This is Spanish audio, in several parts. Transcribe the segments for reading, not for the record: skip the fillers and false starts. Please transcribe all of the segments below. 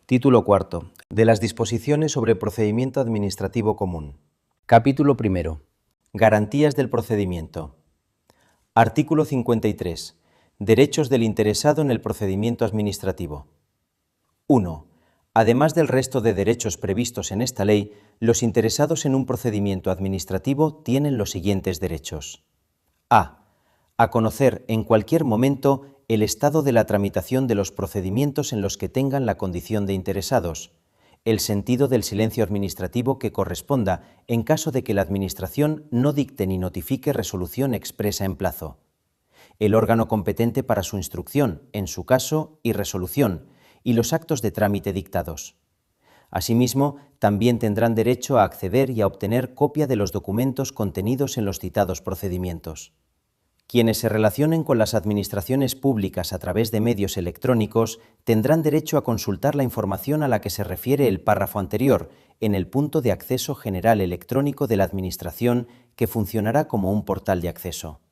Título cuarto. De las disposiciones sobre procedimiento administrativo común. Capítulo primero. Garantías del procedimiento. Artículo 53. Derechos del interesado en el procedimiento administrativo. 1. Además del resto de derechos previstos en esta ley, los interesados en un procedimiento administrativo tienen los siguientes derechos. A conocer en cualquier momento el estado de la tramitación de los procedimientos en los que tengan la condición de interesados, el sentido del silencio administrativo que corresponda en caso de que la Administración no dicte ni notifique resolución expresa en plazo, el órgano competente para su instrucción, en su caso, y resolución, y los actos de trámite dictados. Asimismo, también tendrán derecho a acceder y a obtener copia de los documentos contenidos en los citados procedimientos. Quienes se relacionen con las administraciones públicas a través de medios electrónicos tendrán derecho a consultar la información a la que se refiere el párrafo anterior en el punto de acceso general electrónico de la Administración, que funcionará como un portal de acceso.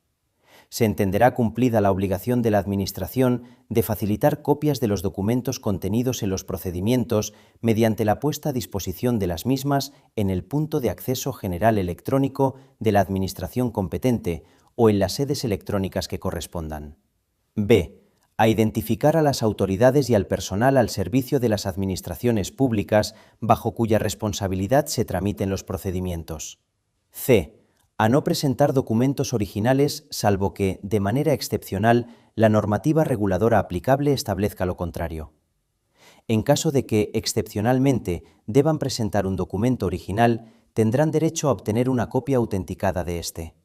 Se entenderá cumplida la obligación de la Administración de facilitar copias de los documentos contenidos en los procedimientos mediante la puesta a disposición de las mismas en el punto de acceso general electrónico de la Administración competente o en las sedes electrónicas que correspondan. B. A identificar a las autoridades y al personal al servicio de las administraciones públicas bajo cuya responsabilidad se tramiten los procedimientos. C. A no presentar documentos originales salvo que, de manera excepcional, la normativa reguladora aplicable establezca lo contrario. En caso de que, excepcionalmente, deban presentar un documento original, tendrán derecho a obtener una copia autenticada de éste.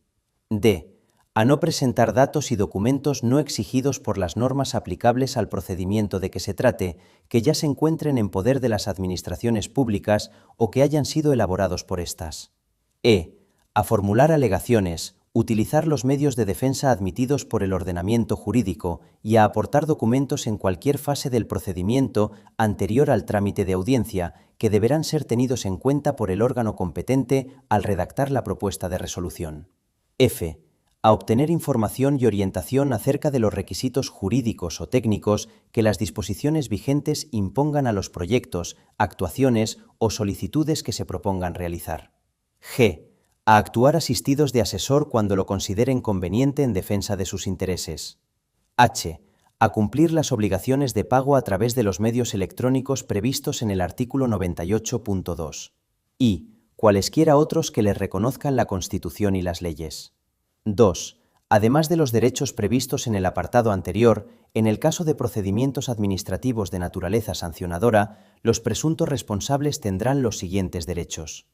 D. A no presentar datos y documentos no exigidos por las normas aplicables al procedimiento de que se trate, que ya se encuentren en poder de las administraciones públicas o que hayan sido elaborados por éstas. E. A formular alegaciones, utilizar los medios de defensa admitidos por el ordenamiento jurídico y a aportar documentos en cualquier fase del procedimiento anterior al trámite de audiencia, que deberán ser tenidos en cuenta por el órgano competente al redactar la propuesta de resolución. F. A obtener información y orientación acerca de los requisitos jurídicos o técnicos que las disposiciones vigentes impongan a los proyectos, actuaciones o solicitudes que se propongan realizar. G. A actuar asistidos de asesor cuando lo consideren conveniente en defensa de sus intereses. H. A cumplir las obligaciones de pago a través de los medios electrónicos previstos en el artículo 98.2. I. Cualesquiera otros que les reconozcan la Constitución y las leyes. 2. Además de los derechos previstos en el apartado anterior, en el caso de procedimientos administrativos de naturaleza sancionadora, los presuntos responsables tendrán los siguientes derechos.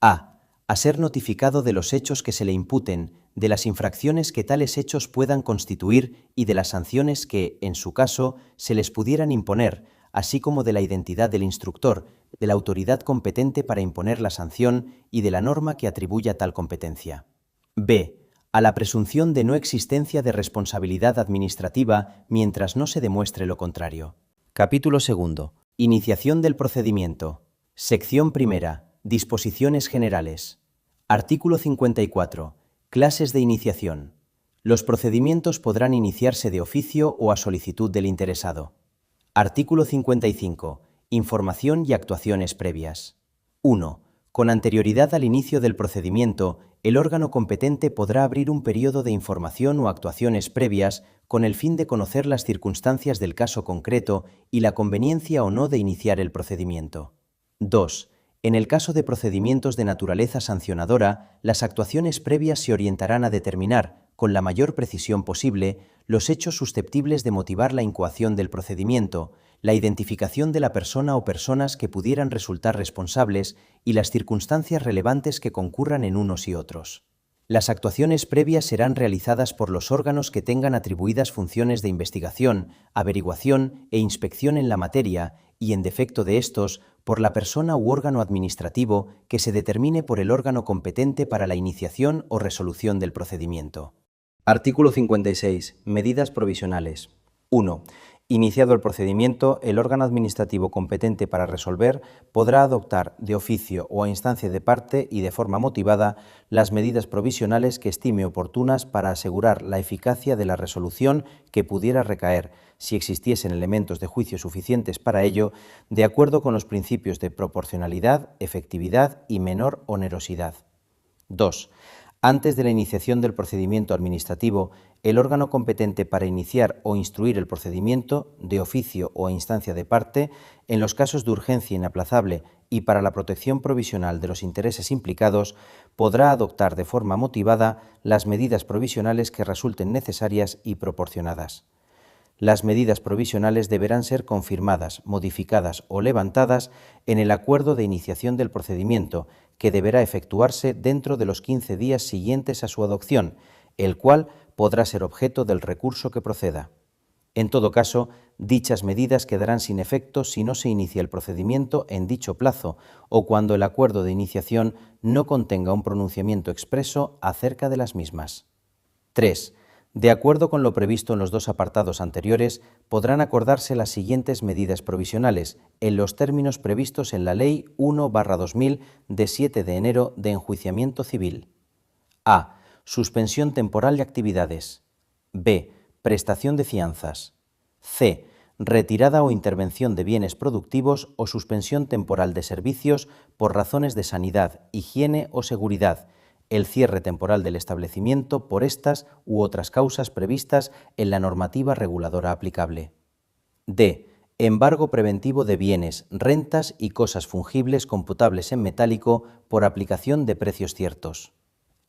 A. A ser notificado de los hechos que se le imputen, de las infracciones que tales hechos puedan constituir y de las sanciones que, en su caso, se les pudieran imponer, así como de la identidad del instructor, de la autoridad competente para imponer la sanción y de la norma que atribuya tal competencia. B. A la presunción de no existencia de responsabilidad administrativa mientras no se demuestre lo contrario. Capítulo segundo. Iniciación del procedimiento. Sección primera. Disposiciones generales. Artículo 54. Clases de iniciación. Los procedimientos podrán iniciarse de oficio o a solicitud del interesado. Artículo 55. Información y actuaciones previas. 1. Con anterioridad al inicio del procedimiento, el órgano competente podrá abrir un periodo de información o actuaciones previas con el fin de conocer las circunstancias del caso concreto y la conveniencia o no de iniciar el procedimiento. 2. En el caso de procedimientos de naturaleza sancionadora, las actuaciones previas se orientarán a determinar, con la mayor precisión posible, los hechos susceptibles de motivar la incoación del procedimiento, la identificación de la persona o personas que pudieran resultar responsables y las circunstancias relevantes que concurran en unos y otros. Las actuaciones previas serán realizadas por los órganos que tengan atribuidas funciones de investigación, averiguación e inspección en la materia y, en defecto de estos, por la persona u órgano administrativo que se determine por el órgano competente para la iniciación o resolución del procedimiento. Artículo 56. Medidas provisionales. 1. Iniciado el procedimiento, el órgano administrativo competente para resolver podrá adoptar de oficio o a instancia de parte y de forma motivada las medidas provisionales que estime oportunas para asegurar la eficacia de la resolución que pudiera recaer, si existiesen elementos de juicio suficientes para ello, de acuerdo con los principios de proporcionalidad, efectividad y menor onerosidad. 2. Antes de la iniciación del procedimiento administrativo, el órgano competente para iniciar o instruir el procedimiento, de oficio o a instancia de parte, en los casos de urgencia inaplazable y para la protección provisional de los intereses implicados, podrá adoptar de forma motivada las medidas provisionales que resulten necesarias y proporcionadas. Las medidas provisionales deberán ser confirmadas, modificadas o levantadas en el acuerdo de iniciación del procedimiento, que deberá efectuarse dentro de los 15 días siguientes a su adopción, el cual podrá ser objeto del recurso que proceda. En todo caso, dichas medidas quedarán sin efecto si no se inicia el procedimiento en dicho plazo o cuando el acuerdo de iniciación no contenga un pronunciamiento expreso acerca de las mismas. 3. De acuerdo con lo previsto en los dos apartados anteriores, podrán acordarse las siguientes medidas provisionales en los términos previstos en la Ley 1/2000 de 7 de enero de enjuiciamiento civil. A. Suspensión temporal de actividades. B. Prestación de fianzas. C. Retirada o intervención de bienes productivos o suspensión temporal de servicios por razones de sanidad, higiene o seguridad, el cierre temporal del establecimiento por estas u otras causas previstas en la normativa reguladora aplicable. D. Embargo preventivo de bienes, rentas y cosas fungibles computables en metálico por aplicación de precios ciertos.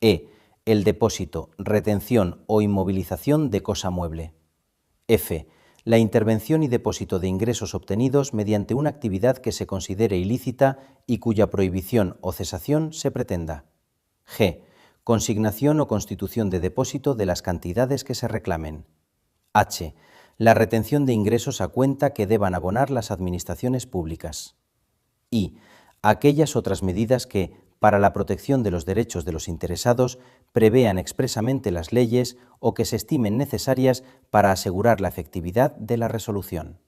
E. El depósito, retención o inmovilización de cosa mueble. F. La intervención y depósito de ingresos obtenidos mediante una actividad que se considere ilícita y cuya prohibición o cesación se pretenda. G. Consignación o constitución de depósito de las cantidades que se reclamen. H. La retención de ingresos a cuenta que deban abonar las administraciones públicas. I. Aquellas otras medidas que, para la protección de los derechos de los interesados, prevean expresamente las leyes o que se estimen necesarias para asegurar la efectividad de la resolución.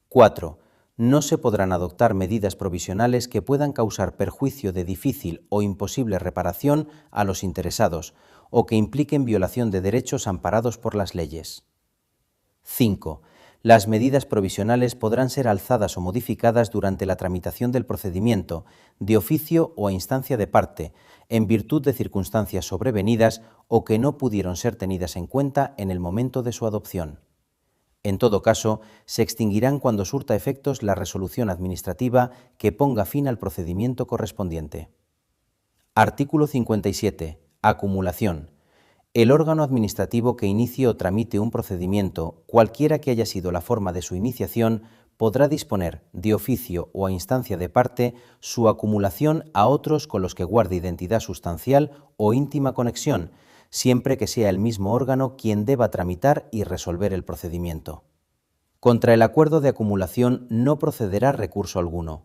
4. No se podrán adoptar medidas provisionales que puedan causar perjuicio de difícil o imposible reparación a los interesados o que impliquen violación de derechos amparados por las leyes. 5. Las medidas provisionales podrán ser alzadas o modificadas durante la tramitación del procedimiento, de oficio o a instancia de parte, en virtud de circunstancias sobrevenidas o que no pudieron ser tenidas en cuenta en el momento de su adopción. En todo caso, se extinguirán cuando surta efectos la resolución administrativa que ponga fin al procedimiento correspondiente. Artículo 57. Acumulación. El órgano administrativo que inicie o tramite un procedimiento, cualquiera que haya sido la forma de su iniciación, podrá disponer, de oficio o a instancia de parte, su acumulación a otros con los que guarde identidad sustancial o íntima conexión, siempre que sea el mismo órgano quien deba tramitar y resolver el procedimiento. Contra el acuerdo de acumulación no procederá recurso alguno.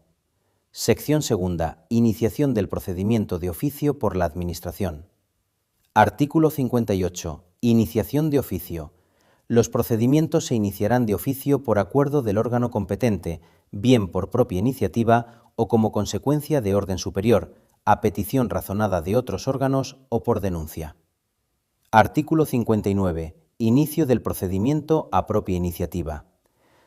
Sección segunda. Iniciación del procedimiento de oficio por la Administración. Artículo 58. Iniciación de oficio. Los procedimientos se iniciarán de oficio por acuerdo del órgano competente, bien por propia iniciativa o como consecuencia de orden superior, a petición razonada de otros órganos o por denuncia. Artículo 59. Inicio del procedimiento a propia iniciativa.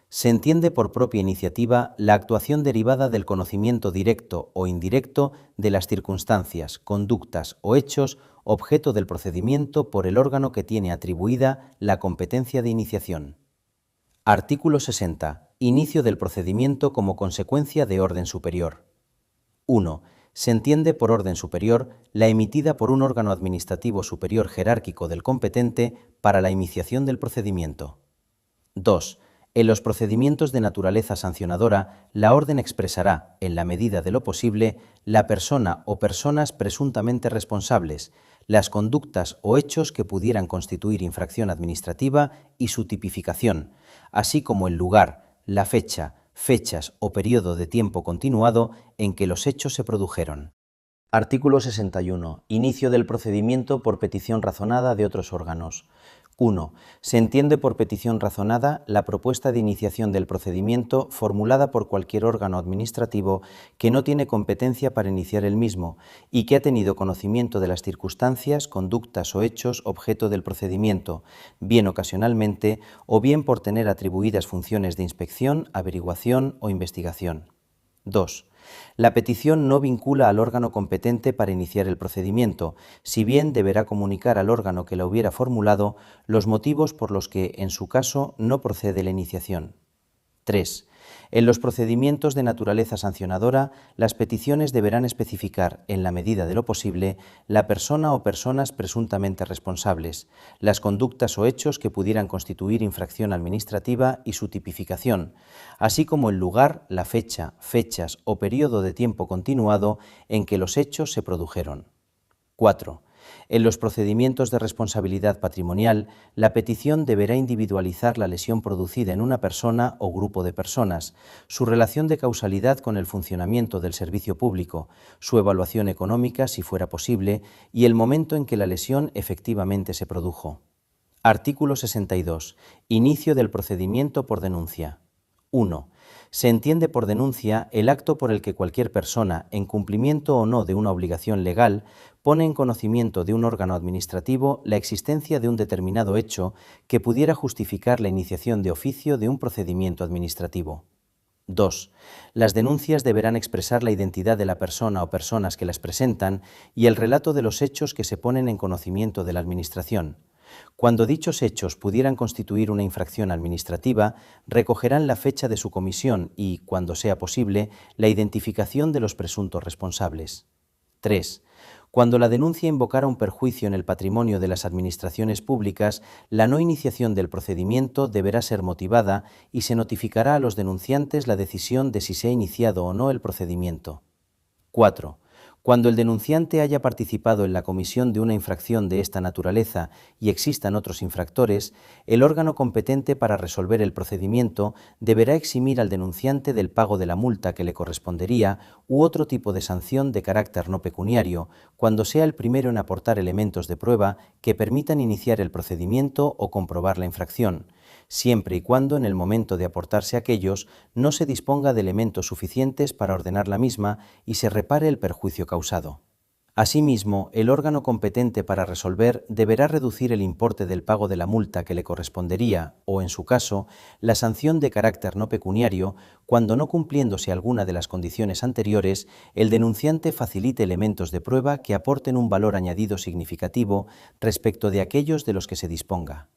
Se entiende por propia iniciativa la actuación derivada del conocimiento directo o indirecto de las circunstancias, conductas o hechos objeto del procedimiento por el órgano que tiene atribuida la competencia de iniciación. Artículo 60. Inicio del procedimiento como consecuencia de orden superior. 1. Se entiende por orden superior la emitida por un órgano administrativo superior jerárquico del competente para la iniciación del procedimiento. 2. En los procedimientos de naturaleza sancionadora, la orden expresará, en la medida de lo posible, la persona o personas presuntamente responsables, las conductas o hechos que pudieran constituir infracción administrativa y su tipificación, así como el lugar, la fecha, fechas o periodo de tiempo continuado en que los hechos se produjeron. Artículo 61. Inicio del procedimiento por petición razonada de otros órganos. 1. Se entiende por petición razonada la propuesta de iniciación del procedimiento formulada por cualquier órgano administrativo que no tiene competencia para iniciar el mismo y que ha tenido conocimiento de las circunstancias, conductas o hechos objeto del procedimiento, bien ocasionalmente o bien por tener atribuidas funciones de inspección, averiguación o investigación. 2. La petición no vincula al órgano competente para iniciar el procedimiento, si bien deberá comunicar al órgano que la hubiera formulado los motivos por los que, en su caso, no procede la iniciación. 3. En los procedimientos de naturaleza sancionadora, las peticiones deberán especificar, en la medida de lo posible, la persona o personas presuntamente responsables, las conductas o hechos que pudieran constituir infracción administrativa y su tipificación, así como el lugar, la fecha, fechas o periodo de tiempo continuado en que los hechos se produjeron. 4. En los procedimientos de responsabilidad patrimonial, la petición deberá individualizar la lesión producida en una persona o grupo de personas, su relación de causalidad con el funcionamiento del servicio público, su evaluación económica, si fuera posible, y el momento en que la lesión efectivamente se produjo. Artículo 62. Inicio del procedimiento por denuncia. 1. Se entiende por denuncia el acto por el que cualquier persona, en cumplimiento o no de una obligación legal, pone en conocimiento de un órgano administrativo la existencia de un determinado hecho que pudiera justificar la iniciación de oficio de un procedimiento administrativo. 2. Las denuncias deberán expresar la identidad de la persona o personas que las presentan y el relato de los hechos que se ponen en conocimiento de la Administración. Cuando dichos hechos pudieran constituir una infracción administrativa, recogerán la fecha de su comisión y, cuando sea posible, la identificación de los presuntos responsables. 3. Cuando la denuncia invocara un perjuicio en el patrimonio de las administraciones públicas, la no iniciación del procedimiento deberá ser motivada y se notificará a los denunciantes la decisión de si se ha iniciado o no el procedimiento. 4. Cuando el denunciante haya participado en la comisión de una infracción de esta naturaleza y existan otros infractores, el órgano competente para resolver el procedimiento deberá eximir al denunciante del pago de la multa que le correspondería u otro tipo de sanción de carácter no pecuniario, cuando sea el primero en aportar elementos de prueba que permitan iniciar el procedimiento o comprobar la infracción, siempre y cuando en el momento de aportarse aquellos no se disponga de elementos suficientes para ordenar la misma y se repare el perjuicio causado. Asimismo, el órgano competente para resolver deberá reducir el importe del pago de la multa que le correspondería o, en su caso, la sanción de carácter no pecuniario cuando, no cumpliéndose alguna de las condiciones anteriores, el denunciante facilite elementos de prueba que aporten un valor añadido significativo respecto de aquellos de los que se disponga.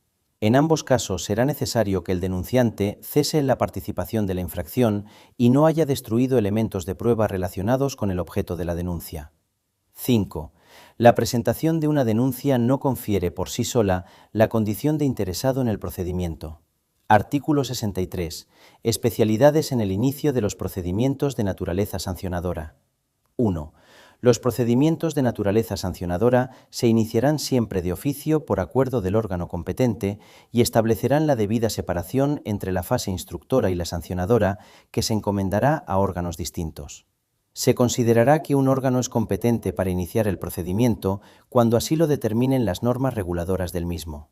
En ambos casos será necesario que el denunciante cese en la participación de la infracción y no haya destruido elementos de prueba relacionados con el objeto de la denuncia. 5. La presentación de una denuncia no confiere por sí sola la condición de interesado en el procedimiento. Artículo 63. Especialidades en el inicio de los procedimientos de naturaleza sancionadora. 1. Los procedimientos de naturaleza sancionadora se iniciarán siempre de oficio por acuerdo del órgano competente y establecerán la debida separación entre la fase instructora y la sancionadora, que se encomendará a órganos distintos. Se considerará que un órgano es competente para iniciar el procedimiento cuando así lo determinen las normas reguladoras del mismo.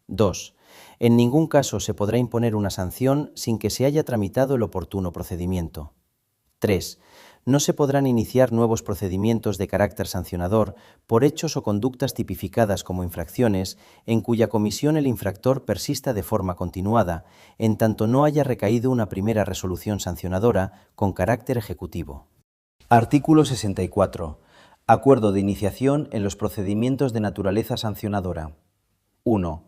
2. En ningún caso se podrá imponer una sanción sin que se haya tramitado el oportuno procedimiento. 3. No se podrán iniciar nuevos procedimientos de carácter sancionador por hechos o conductas tipificadas como infracciones en cuya comisión el infractor persista de forma continuada, en tanto no haya recaído una primera resolución sancionadora con carácter ejecutivo. Artículo 64. Acuerdo de iniciación en los procedimientos de naturaleza sancionadora. 1.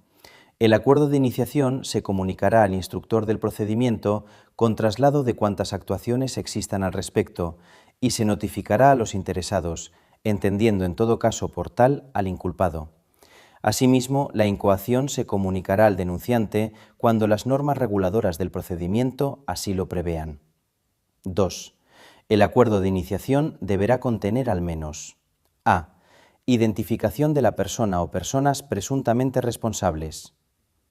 El acuerdo de iniciación se comunicará al instructor del procedimiento con traslado de cuantas actuaciones existan al respecto y se notificará a los interesados, entendiendo en todo caso por tal al inculpado. Asimismo, la incoación se comunicará al denunciante cuando las normas reguladoras del procedimiento así lo prevean. 2. El acuerdo de iniciación deberá contener al menos: a. Identificación de la persona o personas presuntamente responsables.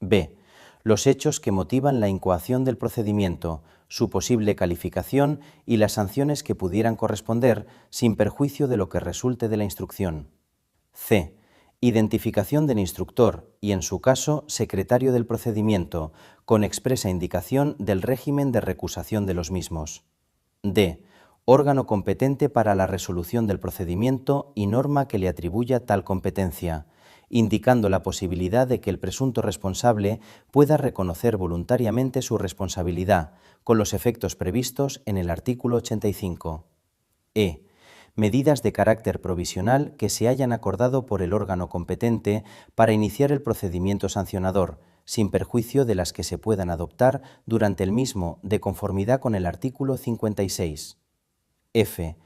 b. Los hechos que motivan la incoación del procedimiento, su posible calificación y las sanciones que pudieran corresponder sin perjuicio de lo que resulte de la instrucción. c. Identificación del instructor y, en su caso, secretario del procedimiento, con expresa indicación del régimen de recusación de los mismos. D. Órgano competente para la resolución del procedimiento y norma que le atribuya tal competencia, indicando la posibilidad de que el presunto responsable pueda reconocer voluntariamente su responsabilidad, con los efectos previstos en el artículo 85. E. Medidas de carácter provisional que se hayan acordado por el órgano competente para iniciar el procedimiento sancionador, sin perjuicio de las que se puedan adoptar durante el mismo de conformidad con el artículo 56. F.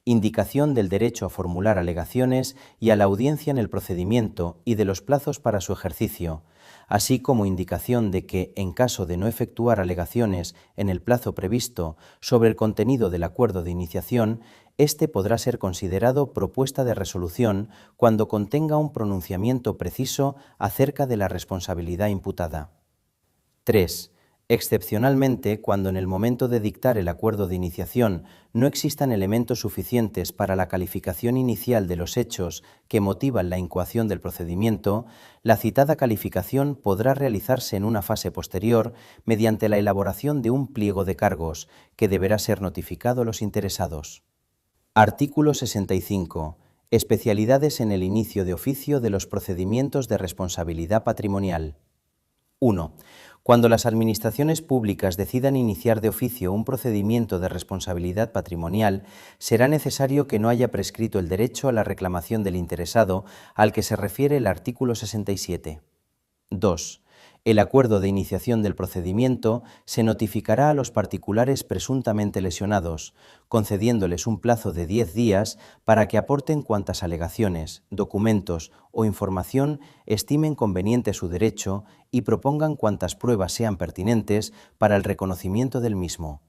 Indicación del derecho a formular alegaciones y a la audiencia en el procedimiento y de los plazos para su ejercicio, así como indicación de que, en caso de no efectuar alegaciones en el plazo previsto sobre el contenido del acuerdo de iniciación, éste podrá ser considerado propuesta de resolución cuando contenga un pronunciamiento preciso acerca de la responsabilidad imputada. 3. Excepcionalmente, cuando en el momento de dictar el acuerdo de iniciación no existan elementos suficientes para la calificación inicial de los hechos que motivan la incoación del procedimiento, la citada calificación podrá realizarse en una fase posterior mediante la elaboración de un pliego de cargos, que deberá ser notificado a los interesados. Artículo 65. Especialidades en el inicio de oficio de los procedimientos de responsabilidad patrimonial. 1. Cuando las administraciones públicas decidan iniciar de oficio un procedimiento de responsabilidad patrimonial, será necesario que no haya prescrito el derecho a la reclamación del interesado al que se refiere el artículo 67. 2. El acuerdo de iniciación del procedimiento se notificará a los particulares presuntamente lesionados, concediéndoles un plazo de 10 días para que aporten cuantas alegaciones, documentos o información estimen conveniente su derecho y propongan cuantas pruebas sean pertinentes para el reconocimiento del mismo.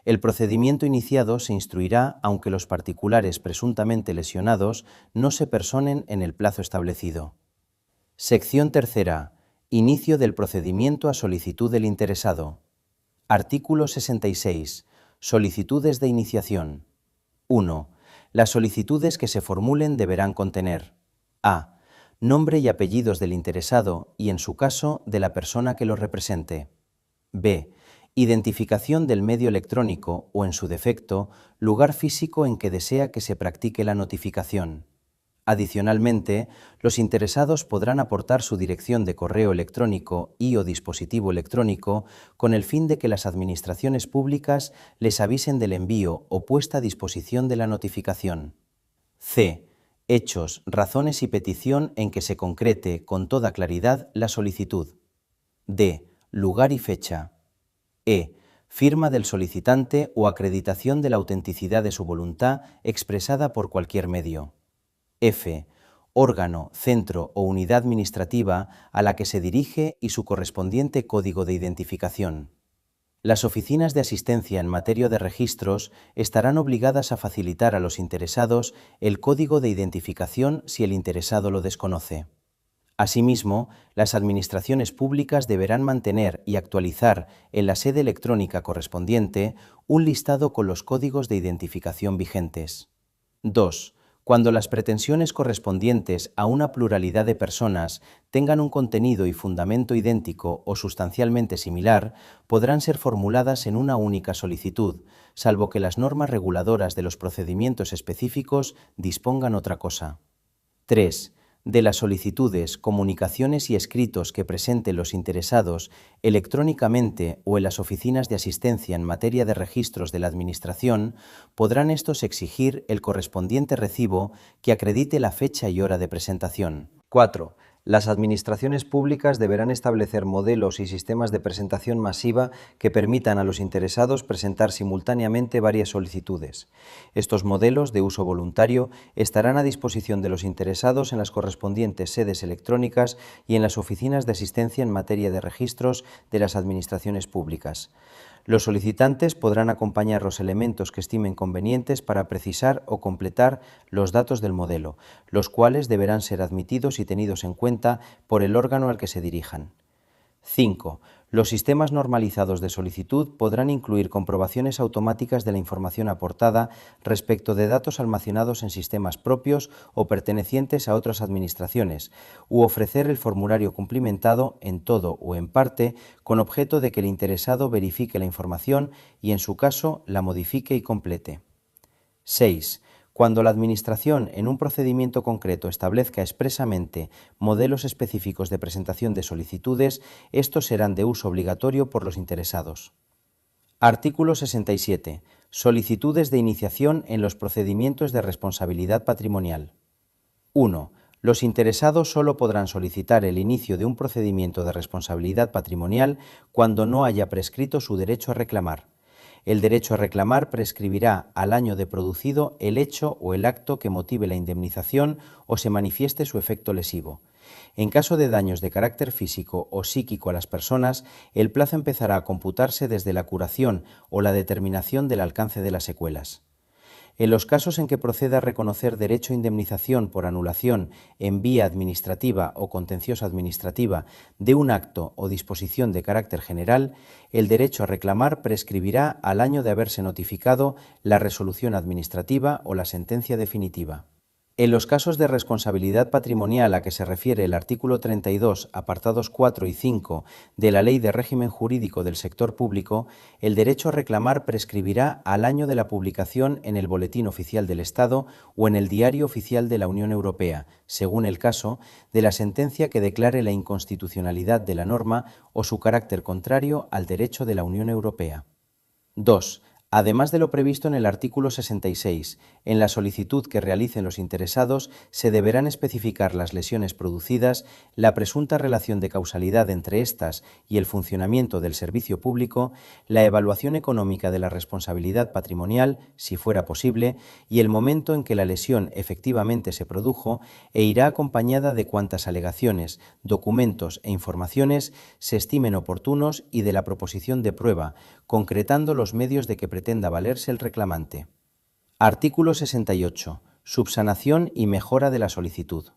El procedimiento iniciado se instruirá aunque los particulares presuntamente lesionados no se personen en el plazo establecido. Sección tercera. Inicio del procedimiento a solicitud del interesado. Artículo 66. Solicitudes de iniciación. 1. Las solicitudes que se formulen deberán contener: a. Nombre y apellidos del interesado y, en su caso, de la persona que lo represente. b. Identificación del medio electrónico o, en su defecto, lugar físico en que desea que se practique la notificación. Adicionalmente, los interesados podrán aportar su dirección de correo electrónico y o dispositivo electrónico con el fin de que las administraciones públicas les avisen del envío o puesta a disposición de la notificación. C. Hechos, razones y petición en que se concrete con toda claridad la solicitud. D. Lugar y fecha. E. Firma del solicitante o acreditación de la autenticidad de su voluntad expresada por cualquier medio. F. Órgano, centro o unidad administrativa a la que se dirige y su correspondiente código de identificación. Las oficinas de asistencia en materia de registros estarán obligadas a facilitar a los interesados el código de identificación si el interesado lo desconoce. Asimismo, las administraciones públicas deberán mantener y actualizar en la sede electrónica correspondiente un listado con los códigos de identificación vigentes. 2. Cuando las pretensiones correspondientes a una pluralidad de personas tengan un contenido y fundamento idéntico o sustancialmente similar, podrán ser formuladas en una única solicitud, salvo que las normas reguladoras de los procedimientos específicos dispongan otra cosa. 3. De las solicitudes, comunicaciones y escritos que presenten los interesados electrónicamente o en las oficinas de asistencia en materia de registros de la Administración, podrán estos exigir el correspondiente recibo que acredite la fecha y hora de presentación. 4. Las administraciones públicas deberán establecer modelos y sistemas de presentación masiva que permitan a los interesados presentar simultáneamente varias solicitudes. Estos modelos, de uso voluntario, estarán a disposición de los interesados en las correspondientes sedes electrónicas y en las oficinas de asistencia en materia de registros de las administraciones públicas. Los solicitantes podrán acompañar los elementos que estimen convenientes para precisar o completar los datos del modelo, los cuales deberán ser admitidos y tenidos en cuenta por el órgano al que se dirijan. 5. Los sistemas normalizados de solicitud podrán incluir comprobaciones automáticas de la información aportada respecto de datos almacenados en sistemas propios o pertenecientes a otras administraciones, u ofrecer el formulario cumplimentado en todo o en parte con objeto de que el interesado verifique la información y, en su caso, la modifique y complete. 6. Cuando la Administración en un procedimiento concreto establezca expresamente modelos específicos de presentación de solicitudes, estos serán de uso obligatorio por los interesados. Artículo 67. Solicitudes de iniciación en los procedimientos de responsabilidad patrimonial. 1. Los interesados solo podrán solicitar el inicio de un procedimiento de responsabilidad patrimonial cuando no haya prescrito su derecho a reclamar. El derecho a reclamar prescribirá al año de producido el hecho o el acto que motive la indemnización o se manifieste su efecto lesivo. En caso de daños de carácter físico o psíquico a las personas, el plazo empezará a computarse desde la curación o la determinación del alcance de las secuelas. En los casos en que proceda a reconocer derecho a indemnización por anulación en vía administrativa o contenciosa administrativa de un acto o disposición de carácter general, el derecho a reclamar prescribirá al año de haberse notificado la resolución administrativa o la sentencia definitiva. En los casos de responsabilidad patrimonial a que se refiere el artículo 32, apartados 4 y 5 de la Ley de Régimen Jurídico del Sector Público, el derecho a reclamar prescribirá al año de la publicación en el Boletín Oficial del Estado o en el Diario Oficial de la Unión Europea, según el caso, de la sentencia que declare la inconstitucionalidad de la norma o su carácter contrario al derecho de la Unión Europea. 2. Además de lo previsto en el artículo 66, en la solicitud que realicen los interesados se deberán especificar las lesiones producidas, la presunta relación de causalidad entre éstas y el funcionamiento del servicio público, la evaluación económica de la responsabilidad patrimonial, si fuera posible, y el momento en que la lesión efectivamente se produjo, e irá acompañada de cuantas alegaciones, documentos e informaciones se estimen oportunos y de la proposición de prueba, concretando los medios de que pretenda valerse el reclamante. Artículo 68. Subsanación y mejora de la solicitud.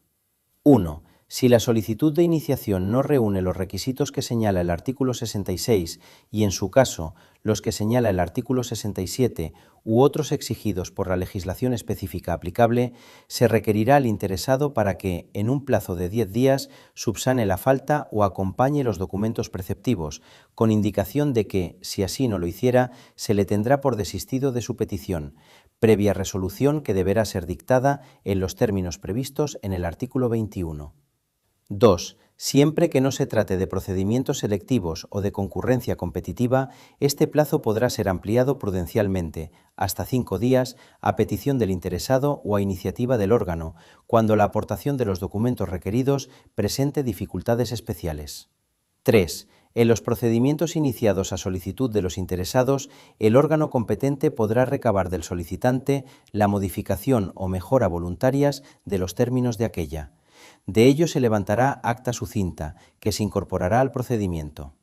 1. Si la solicitud de iniciación no reúne los requisitos que señala el artículo 66 y, en su caso, los que señala el artículo 67 u otros exigidos por la legislación específica aplicable, se requerirá al interesado para que, en un plazo de 10 días, subsane la falta o acompañe los documentos preceptivos, con indicación de que, si así no lo hiciera, se le tendrá por desistido de su petición, previa resolución que deberá ser dictada en los términos previstos en el artículo 21. 2. Siempre que no se trate de procedimientos selectivos o de concurrencia competitiva, este plazo podrá ser ampliado prudencialmente, hasta 5 días, a petición del interesado o a iniciativa del órgano, cuando la aportación de los documentos requeridos presente dificultades especiales. 3. En los procedimientos iniciados a solicitud de los interesados, el órgano competente podrá recabar del solicitante la modificación o mejora voluntarias de los términos de aquella. De ello se levantará acta sucinta, que se incorporará al procedimiento.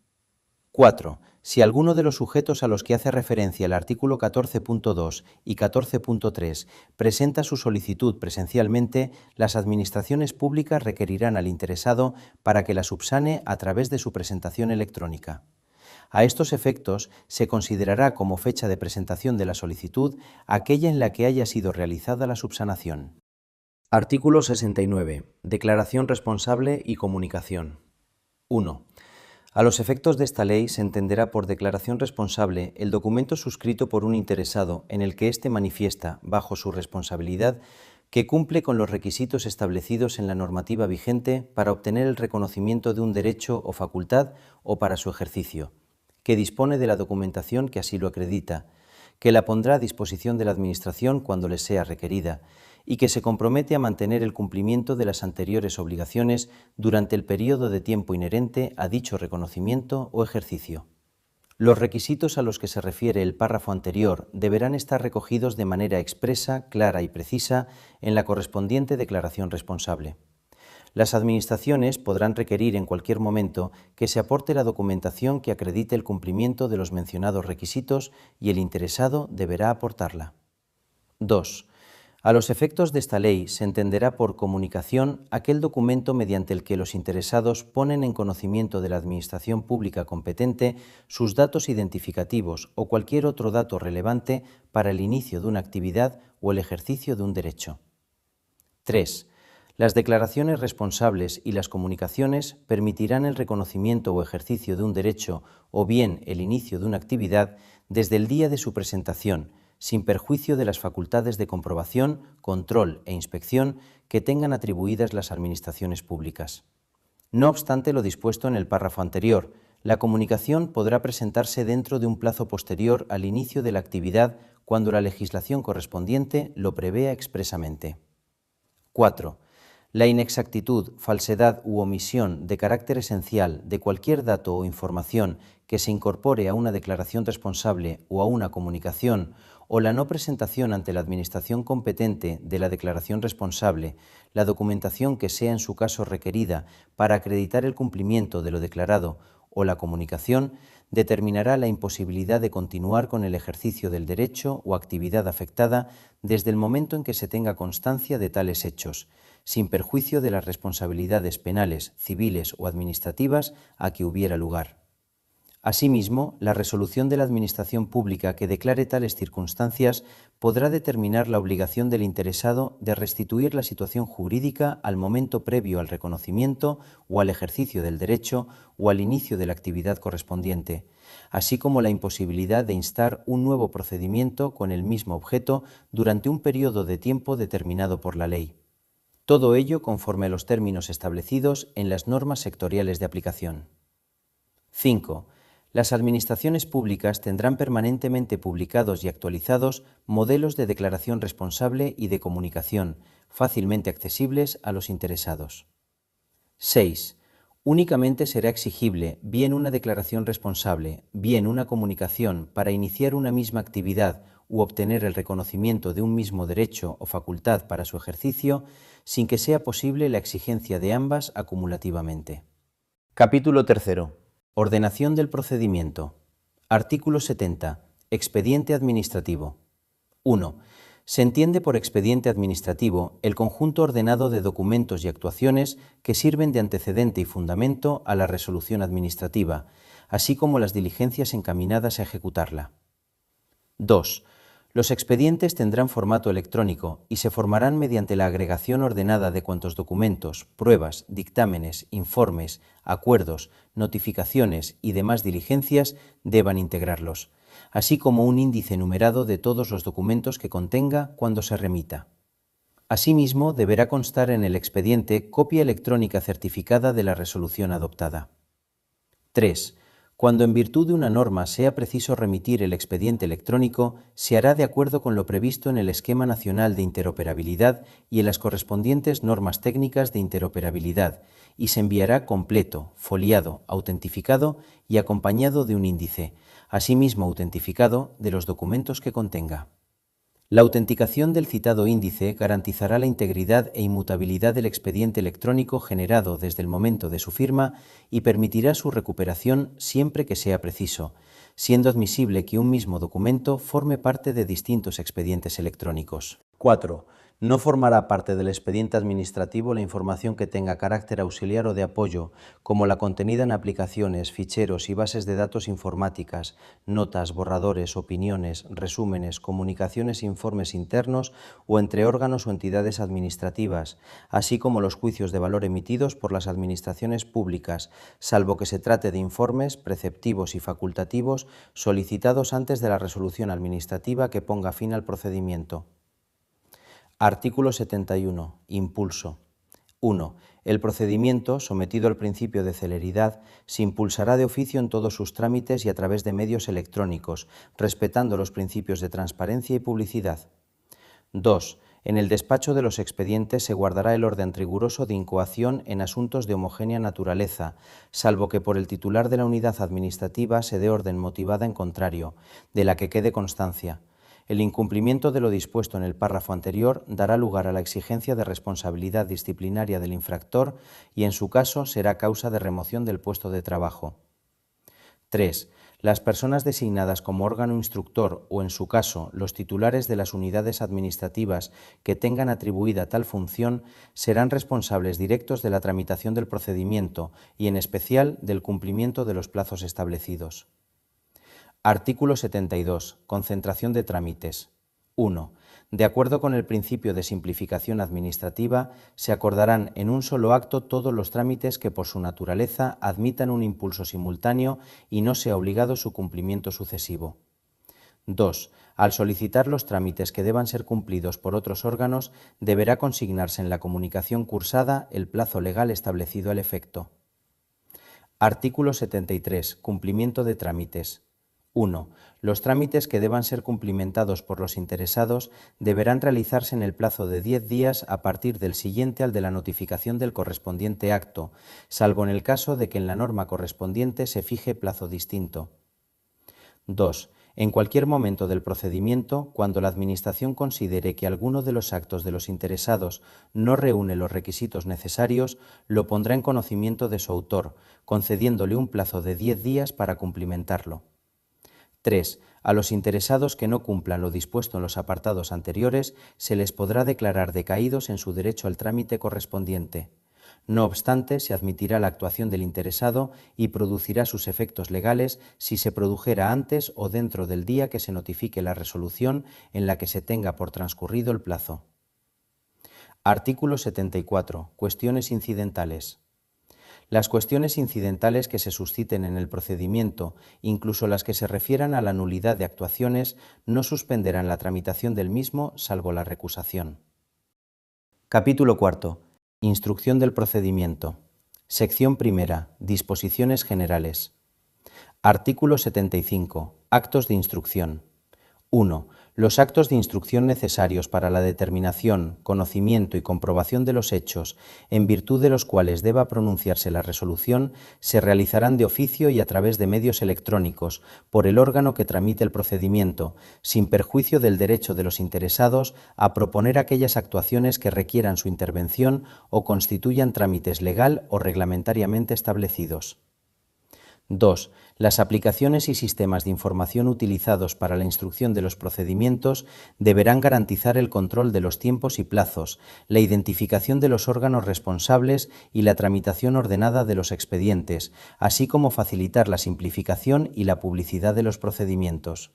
4. Si alguno de los sujetos a los que hace referencia el artículo 14.2 y 14.3 presenta su solicitud presencialmente, las administraciones públicas requerirán al interesado para que la subsane a través de su presentación electrónica. A estos efectos, se considerará como fecha de presentación de la solicitud aquella en la que haya sido realizada la subsanación. Artículo 69. Declaración responsable y comunicación. 1. A los efectos de esta ley se entenderá por declaración responsable el documento suscrito por un interesado en el que éste manifiesta, bajo su responsabilidad, que cumple con los requisitos establecidos en la normativa vigente para obtener el reconocimiento de un derecho o facultad o para su ejercicio, que dispone de la documentación que así lo acredita, que la pondrá a disposición de la Administración cuando les sea requerida, y que se compromete a mantener el cumplimiento de las anteriores obligaciones durante el periodo de tiempo inherente a dicho reconocimiento o ejercicio. Los requisitos a los que se refiere el párrafo anterior deberán estar recogidos de manera expresa, clara y precisa en la correspondiente declaración responsable. Las administraciones podrán requerir en cualquier momento que se aporte la documentación que acredite el cumplimiento de los mencionados requisitos y el interesado deberá aportarla. 2. A los efectos de esta ley se entenderá por comunicación aquel documento mediante el que los interesados ponen en conocimiento de la Administración pública competente sus datos identificativos o cualquier otro dato relevante para el inicio de una actividad o el ejercicio de un derecho. 3. Las declaraciones responsables y las comunicaciones permitirán el reconocimiento o ejercicio de un derecho o bien el inicio de una actividad desde el día de su presentación, sin perjuicio de las facultades de comprobación, control e inspección que tengan atribuidas las administraciones públicas. No obstante lo dispuesto en el párrafo anterior, la comunicación podrá presentarse dentro de un plazo posterior al inicio de la actividad cuando la legislación correspondiente lo prevea expresamente. 4. La inexactitud, falsedad u omisión de carácter esencial de cualquier dato o información que se incorpore a una declaración responsable o a una comunicación o la no presentación ante la Administración competente de la declaración responsable, la documentación que sea en su caso requerida para acreditar el cumplimiento de lo declarado o la comunicación, determinará la imposibilidad de continuar con el ejercicio del derecho o actividad afectada desde el momento en que se tenga constancia de tales hechos, sin perjuicio de las responsabilidades penales, civiles o administrativas a que hubiera lugar. Asimismo, la resolución de la Administración pública que declare tales circunstancias podrá determinar la obligación del interesado de restituir la situación jurídica al momento previo al reconocimiento o al ejercicio del derecho o al inicio de la actividad correspondiente, así como la imposibilidad de instar un nuevo procedimiento con el mismo objeto durante un periodo de tiempo determinado por la ley. Todo ello conforme a los términos establecidos en las normas sectoriales de aplicación. 5. Las administraciones públicas tendrán permanentemente publicados y actualizados modelos de declaración responsable y de comunicación, fácilmente accesibles a los interesados. 6. Únicamente será exigible bien una declaración responsable, bien una comunicación para iniciar una misma actividad u obtener el reconocimiento de un mismo derecho o facultad para su ejercicio, sin que sea posible la exigencia de ambas acumulativamente. Capítulo 3. Ordenación del procedimiento. Artículo 70. Expediente administrativo. 1. Se entiende por expediente administrativo el conjunto ordenado de documentos y actuaciones que sirven de antecedente y fundamento a la resolución administrativa, así como las diligencias encaminadas a ejecutarla. 2. Los expedientes tendrán formato electrónico y se formarán mediante la agregación ordenada de cuantos documentos, pruebas, dictámenes, informes, acuerdos, notificaciones y demás diligencias deban integrarlos, así como un índice numerado de todos los documentos que contenga cuando se remita. Asimismo, deberá constar en el expediente copia electrónica certificada de la resolución adoptada. 3. Cuando en virtud de una norma sea preciso remitir el expediente electrónico, se hará de acuerdo con lo previsto en el Esquema Nacional de Interoperabilidad y en las correspondientes normas técnicas de interoperabilidad, y se enviará completo, foliado, autentificado y acompañado de un índice, asimismo autentificado de los documentos que contenga. La autenticación del citado índice garantizará la integridad e inmutabilidad del expediente electrónico generado desde el momento de su firma y permitirá su recuperación siempre que sea preciso, siendo admisible que un mismo documento forme parte de distintos expedientes electrónicos. 4. No formará parte del expediente administrativo la información que tenga carácter auxiliar o de apoyo, como la contenida en aplicaciones, ficheros y bases de datos informáticas, notas, borradores, opiniones, resúmenes, comunicaciones e informes internos o entre órganos o entidades administrativas, así como los juicios de valor emitidos por las administraciones públicas, salvo que se trate de informes preceptivos y facultativos solicitados antes de la resolución administrativa que ponga fin al procedimiento. Artículo 71. Impulso. 1. El procedimiento, sometido al principio de celeridad, se impulsará de oficio en todos sus trámites y a través de medios electrónicos, respetando los principios de transparencia y publicidad. 2. En el despacho de los expedientes se guardará el orden riguroso de incoación en asuntos de homogénea naturaleza, salvo que por el titular de la unidad administrativa se dé orden motivada en contrario, de la que quede constancia. El incumplimiento de lo dispuesto en el párrafo anterior dará lugar a la exigencia de responsabilidad disciplinaria del infractor y, en su caso, será causa de remoción del puesto de trabajo. 3. Las personas designadas como órgano instructor o, en su caso, los titulares de las unidades administrativas que tengan atribuida tal función serán responsables directos de la tramitación del procedimiento y, en especial, del cumplimiento de los plazos establecidos. Artículo 72. Concentración de trámites. 1. De acuerdo con el principio de simplificación administrativa, se acordarán en un solo acto todos los trámites que por su naturaleza admitan un impulso simultáneo y no sea obligado su cumplimiento sucesivo. 2. Al solicitar los trámites que deban ser cumplidos por otros órganos, deberá consignarse en la comunicación cursada el plazo legal establecido al efecto. Artículo 73. Cumplimiento de trámites. 1. Los trámites que deban ser cumplimentados por los interesados deberán realizarse en el plazo de 10 días a partir del siguiente al de la notificación del correspondiente acto, salvo en el caso de que en la norma correspondiente se fije plazo distinto. 2. En cualquier momento del procedimiento, cuando la Administración considere que alguno de los actos de los interesados no reúne los requisitos necesarios, lo pondrá en conocimiento de su autor, concediéndole un plazo de 10 días para cumplimentarlo. 3. A los interesados que no cumplan lo dispuesto en los apartados anteriores, se les podrá declarar decaídos en su derecho al trámite correspondiente. No obstante, se admitirá la actuación del interesado y producirá sus efectos legales si se produjera antes o dentro del día que se notifique la resolución en la que se tenga por transcurrido el plazo. Artículo 74. Cuestiones incidentales. Las cuestiones incidentales que se susciten en el procedimiento, incluso las que se refieran a la nulidad de actuaciones, no suspenderán la tramitación del mismo, salvo la recusación. Capítulo cuarto. Instrucción del procedimiento. Sección primera. Disposiciones generales. Artículo 75. Actos de instrucción. 1. Los actos de instrucción necesarios para la determinación, conocimiento y comprobación de los hechos, en virtud de los cuales deba pronunciarse la resolución, se realizarán de oficio y a través de medios electrónicos, por el órgano que tramite el procedimiento, sin perjuicio del derecho de los interesados a proponer aquellas actuaciones que requieran su intervención o constituyan trámites legal o reglamentariamente establecidos. 2. Las aplicaciones y sistemas de información utilizados para la instrucción de los procedimientos deberán garantizar el control de los tiempos y plazos, la identificación de los órganos responsables y la tramitación ordenada de los expedientes, así como facilitar la simplificación y la publicidad de los procedimientos.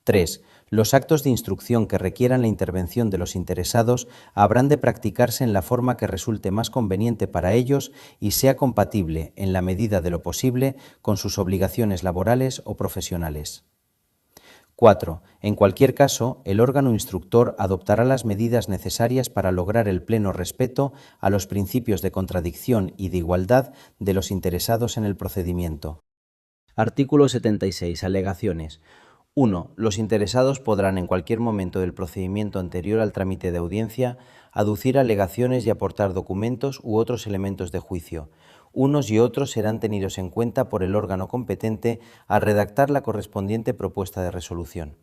3. Los actos de instrucción que requieran la intervención de los interesados habrán de practicarse en la forma que resulte más conveniente para ellos y sea compatible, en la medida de lo posible, con sus obligaciones laborales o profesionales. 4. En cualquier caso, el órgano instructor adoptará las medidas necesarias para lograr el pleno respeto a los principios de contradicción y de igualdad de los interesados en el procedimiento. Artículo 76. Alegaciones. 1. Los interesados podrán, en cualquier momento del procedimiento anterior al trámite de audiencia, aducir alegaciones y aportar documentos u otros elementos de juicio. Unos y otros serán tenidos en cuenta por el órgano competente al redactar la correspondiente propuesta de resolución.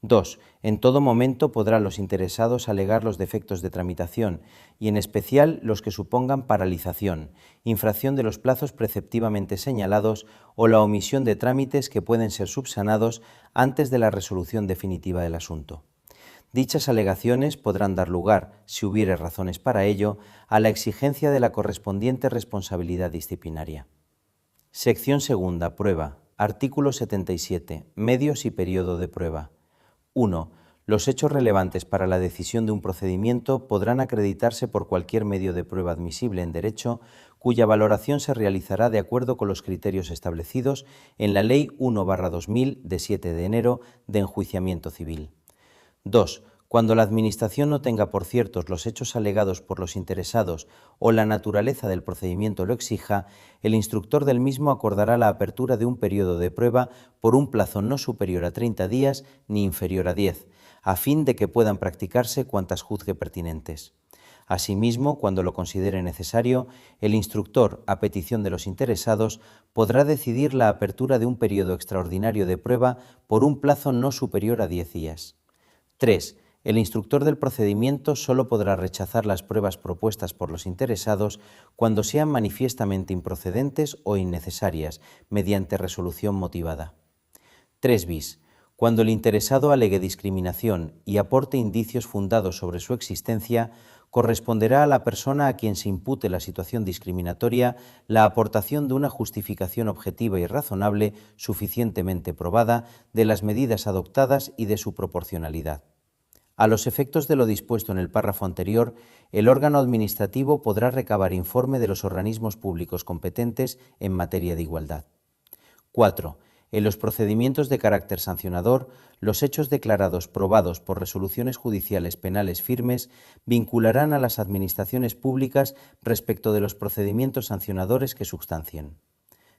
2. En todo momento podrán los interesados alegar los defectos de tramitación y, en especial, los que supongan paralización, infracción de los plazos preceptivamente señalados o la omisión de trámites que pueden ser subsanados antes de la resolución definitiva del asunto. Dichas alegaciones podrán dar lugar, si hubiere razones para ello, a la exigencia de la correspondiente responsabilidad disciplinaria. Sección segunda. Prueba. Artículo 77. Medios y periodo de prueba. 1. Los hechos relevantes para la decisión de un procedimiento podrán acreditarse por cualquier medio de prueba admisible en derecho, cuya valoración se realizará de acuerdo con los criterios establecidos en la Ley 1/2000 de 7 de enero de enjuiciamiento civil. 2. Cuando la Administración no tenga por ciertos los hechos alegados por los interesados o la naturaleza del procedimiento lo exija, el instructor del mismo acordará la apertura de un periodo de prueba por un plazo no superior a 30 días ni inferior a 10, a fin de que puedan practicarse cuantas juzgue pertinentes. Asimismo, cuando lo considere necesario, el instructor, a petición de los interesados, podrá decidir la apertura de un periodo extraordinario de prueba por un plazo no superior a 10 días. 3. El instructor del procedimiento solo podrá rechazar las pruebas propuestas por los interesados cuando sean manifiestamente improcedentes o innecesarias, mediante resolución motivada. 3 bis. Cuando el interesado alegue discriminación y aporte indicios fundados sobre su existencia, corresponderá a la persona a quien se impute la situación discriminatoria la aportación de una justificación objetiva y razonable suficientemente probada de las medidas adoptadas y de su proporcionalidad. A los efectos de lo dispuesto en el párrafo anterior, el órgano administrativo podrá recabar informe de los organismos públicos competentes en materia de igualdad. 4. En los procedimientos de carácter sancionador, los hechos declarados probados por resoluciones judiciales penales firmes vincularán a las administraciones públicas respecto de los procedimientos sancionadores que substancien.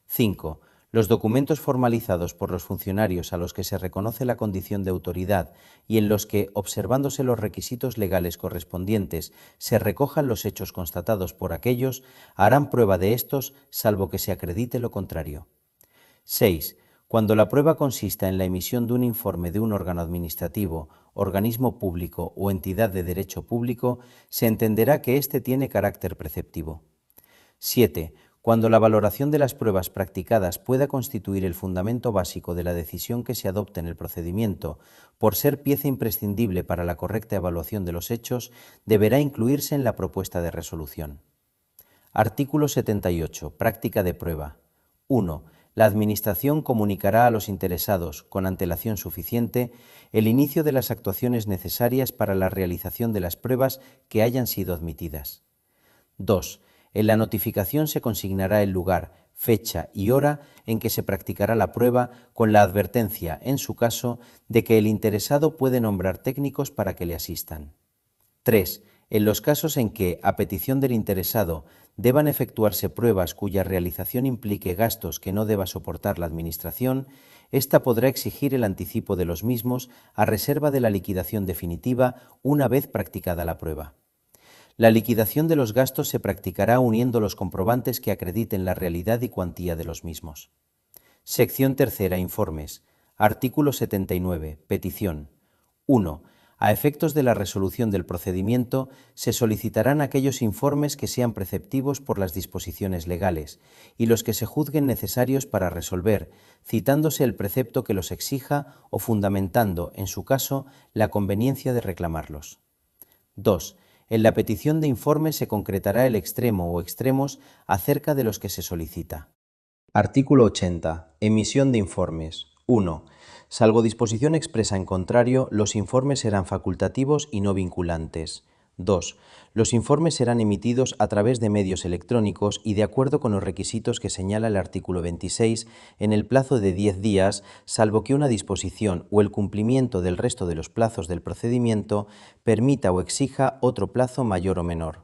5. Los documentos formalizados por los funcionarios a los que se reconoce la condición de autoridad y en los que, observándose los requisitos legales correspondientes, se recojan los hechos constatados por aquellos, harán prueba de estos, salvo que se acredite lo contrario. 6. Cuando la prueba consista en la emisión de un informe de un órgano administrativo, organismo público o entidad de derecho público, se entenderá que éste tiene carácter preceptivo. 7. Cuando la valoración de las pruebas practicadas pueda constituir el fundamento básico de la decisión que se adopte en el procedimiento, por ser pieza imprescindible para la correcta evaluación de los hechos, deberá incluirse en la propuesta de resolución. Artículo 78. Práctica de prueba. 1. La Administración comunicará a los interesados, con antelación suficiente, el inicio de las actuaciones necesarias para la realización de las pruebas que hayan sido admitidas. 2. En la notificación se consignará el lugar, fecha y hora en que se practicará la prueba, con la advertencia, en su caso, de que el interesado puede nombrar técnicos para que le asistan. 3. En los casos en que, a petición del interesado, deban efectuarse pruebas cuya realización implique gastos que no deba soportar la Administración, ésta podrá exigir el anticipo de los mismos a reserva de la liquidación definitiva una vez practicada la prueba. La liquidación de los gastos se practicará uniendo los comprobantes que acrediten la realidad y cuantía de los mismos. Sección tercera. Informes. Artículo 79. Petición. 1. A efectos de la resolución del procedimiento, se solicitarán aquellos informes que sean preceptivos por las disposiciones legales y los que se juzguen necesarios para resolver, citándose el precepto que los exija o fundamentando, en su caso, la conveniencia de reclamarlos. 2. En la petición de informe se concretará el extremo o extremos acerca de los que se solicita. Artículo 80. Emisión de informes. 1. Salvo disposición expresa en contrario, los informes serán facultativos y no vinculantes. 2. Los informes serán emitidos a través de medios electrónicos y de acuerdo con los requisitos que señala el artículo 26 en el plazo de 10 días, salvo que una disposición o el cumplimiento del resto de los plazos del procedimiento permita o exija otro plazo mayor o menor.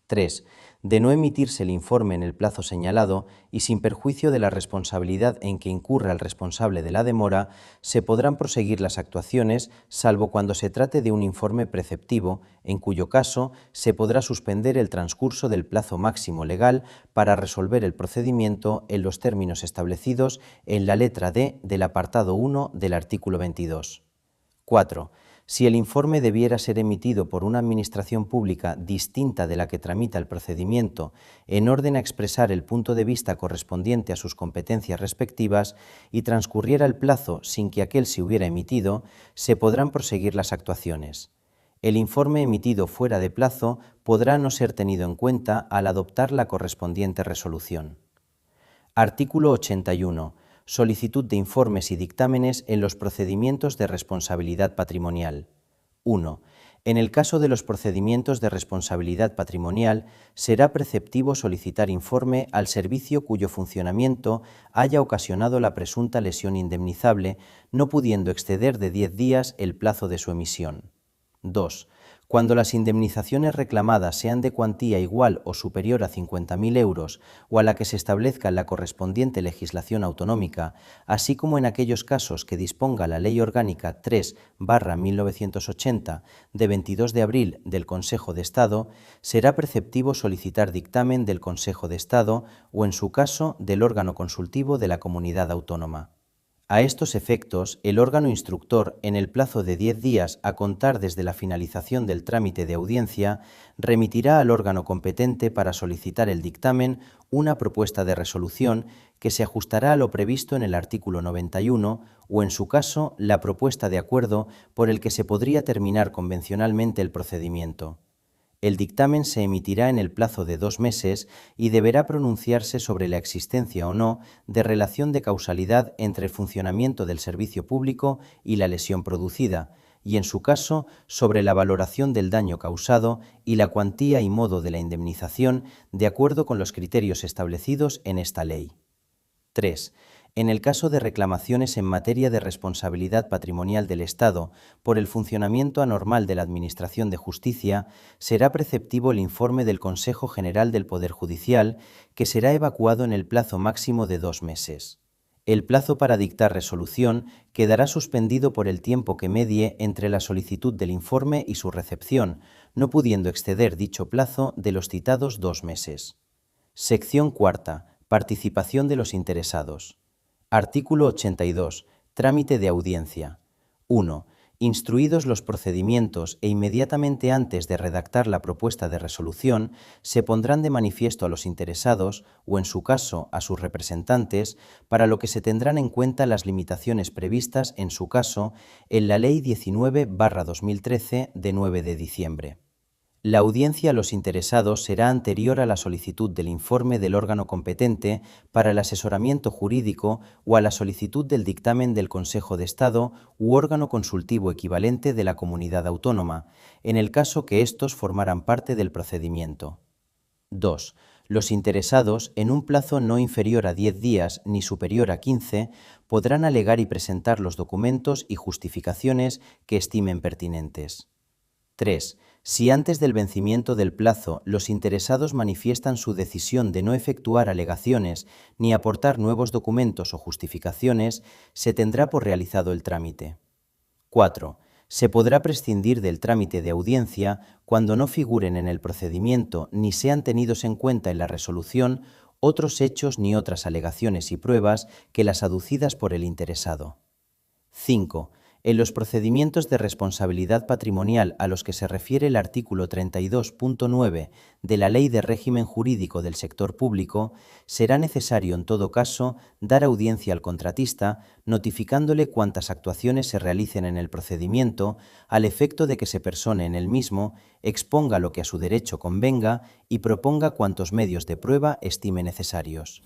3. De no emitirse el informe en el plazo señalado y sin perjuicio de la responsabilidad en que incurra el responsable de la demora, se podrán proseguir las actuaciones, salvo cuando se trate de un informe preceptivo, en cuyo caso se podrá suspender el transcurso del plazo máximo legal para resolver el procedimiento en los términos establecidos en la letra D del apartado 1 del artículo 22. 4. Si el informe debiera ser emitido por una administración pública distinta de la que tramita el procedimiento, en orden a expresar el punto de vista correspondiente a sus competencias respectivas, y transcurriera el plazo sin que aquel se hubiera emitido, se podrán proseguir las actuaciones. El informe emitido fuera de plazo podrá no ser tenido en cuenta al adoptar la correspondiente resolución. Artículo 81. Solicitud de informes y dictámenes en los procedimientos de responsabilidad patrimonial. 1. En el caso de los procedimientos de responsabilidad patrimonial, será preceptivo solicitar informe al servicio cuyo funcionamiento haya ocasionado la presunta lesión indemnizable, no pudiendo exceder de 10 días el plazo de su emisión. 2. Cuando las indemnizaciones reclamadas sean de cuantía igual o superior a 50.000 euros o a la que se establezca en la correspondiente legislación autonómica, así como en aquellos casos que disponga la Ley Orgánica 3/1980 de 22 de abril del Consejo de Estado, será preceptivo solicitar dictamen del Consejo de Estado o, en su caso, del órgano consultivo de la comunidad autónoma. A estos efectos, el órgano instructor, en el plazo de 10 días a contar desde la finalización del trámite de audiencia, remitirá al órgano competente para solicitar el dictamen una propuesta de resolución que se ajustará a lo previsto en el artículo 91 o, en su caso, la propuesta de acuerdo por el que se podría terminar convencionalmente el procedimiento. El dictamen se emitirá en el plazo de 2 meses y deberá pronunciarse sobre la existencia o no de relación de causalidad entre el funcionamiento del servicio público y la lesión producida, y en su caso sobre la valoración del daño causado y la cuantía y modo de la indemnización de acuerdo con los criterios establecidos en esta ley. 3. En el caso de reclamaciones en materia de responsabilidad patrimonial del Estado por el funcionamiento anormal de la Administración de Justicia, será preceptivo el informe del Consejo General del Poder Judicial, que será evacuado en el plazo máximo de 2 meses. El plazo para dictar resolución quedará suspendido por el tiempo que medie entre la solicitud del informe y su recepción, no pudiendo exceder dicho plazo de los citados 2 meses. Sección cuarta. Participación de los interesados. Artículo 82. Trámite de audiencia. 1. Instruidos los procedimientos e inmediatamente antes de redactar la propuesta de resolución, se pondrán de manifiesto a los interesados, o en su caso a sus representantes, para lo que se tendrán en cuenta las limitaciones previstas, en su caso, en la Ley 19/2013 de 9 de diciembre. La audiencia a los interesados será anterior a la solicitud del informe del órgano competente para el asesoramiento jurídico o a la solicitud del dictamen del Consejo de Estado u órgano consultivo equivalente de la comunidad autónoma, en el caso que éstos formaran parte del procedimiento. 2. Los interesados, en un plazo no inferior a 10 días ni superior a 15, podrán alegar y presentar los documentos y justificaciones que estimen pertinentes. 3. Si antes del vencimiento del plazo los interesados manifiestan su decisión de no efectuar alegaciones ni aportar nuevos documentos o justificaciones, se tendrá por realizado el trámite. 4. Se podrá prescindir del trámite de audiencia cuando no figuren en el procedimiento ni sean tenidos en cuenta en la resolución otros hechos ni otras alegaciones y pruebas que las aducidas por el interesado. 5. En los procedimientos de responsabilidad patrimonial a los que se refiere el artículo 32.9 de la Ley de Régimen Jurídico del Sector Público, será necesario en todo caso dar audiencia al contratista, notificándole cuantas actuaciones se realicen en el procedimiento, al efecto de que se persone en el mismo, exponga lo que a su derecho convenga y proponga cuantos medios de prueba estime necesarios.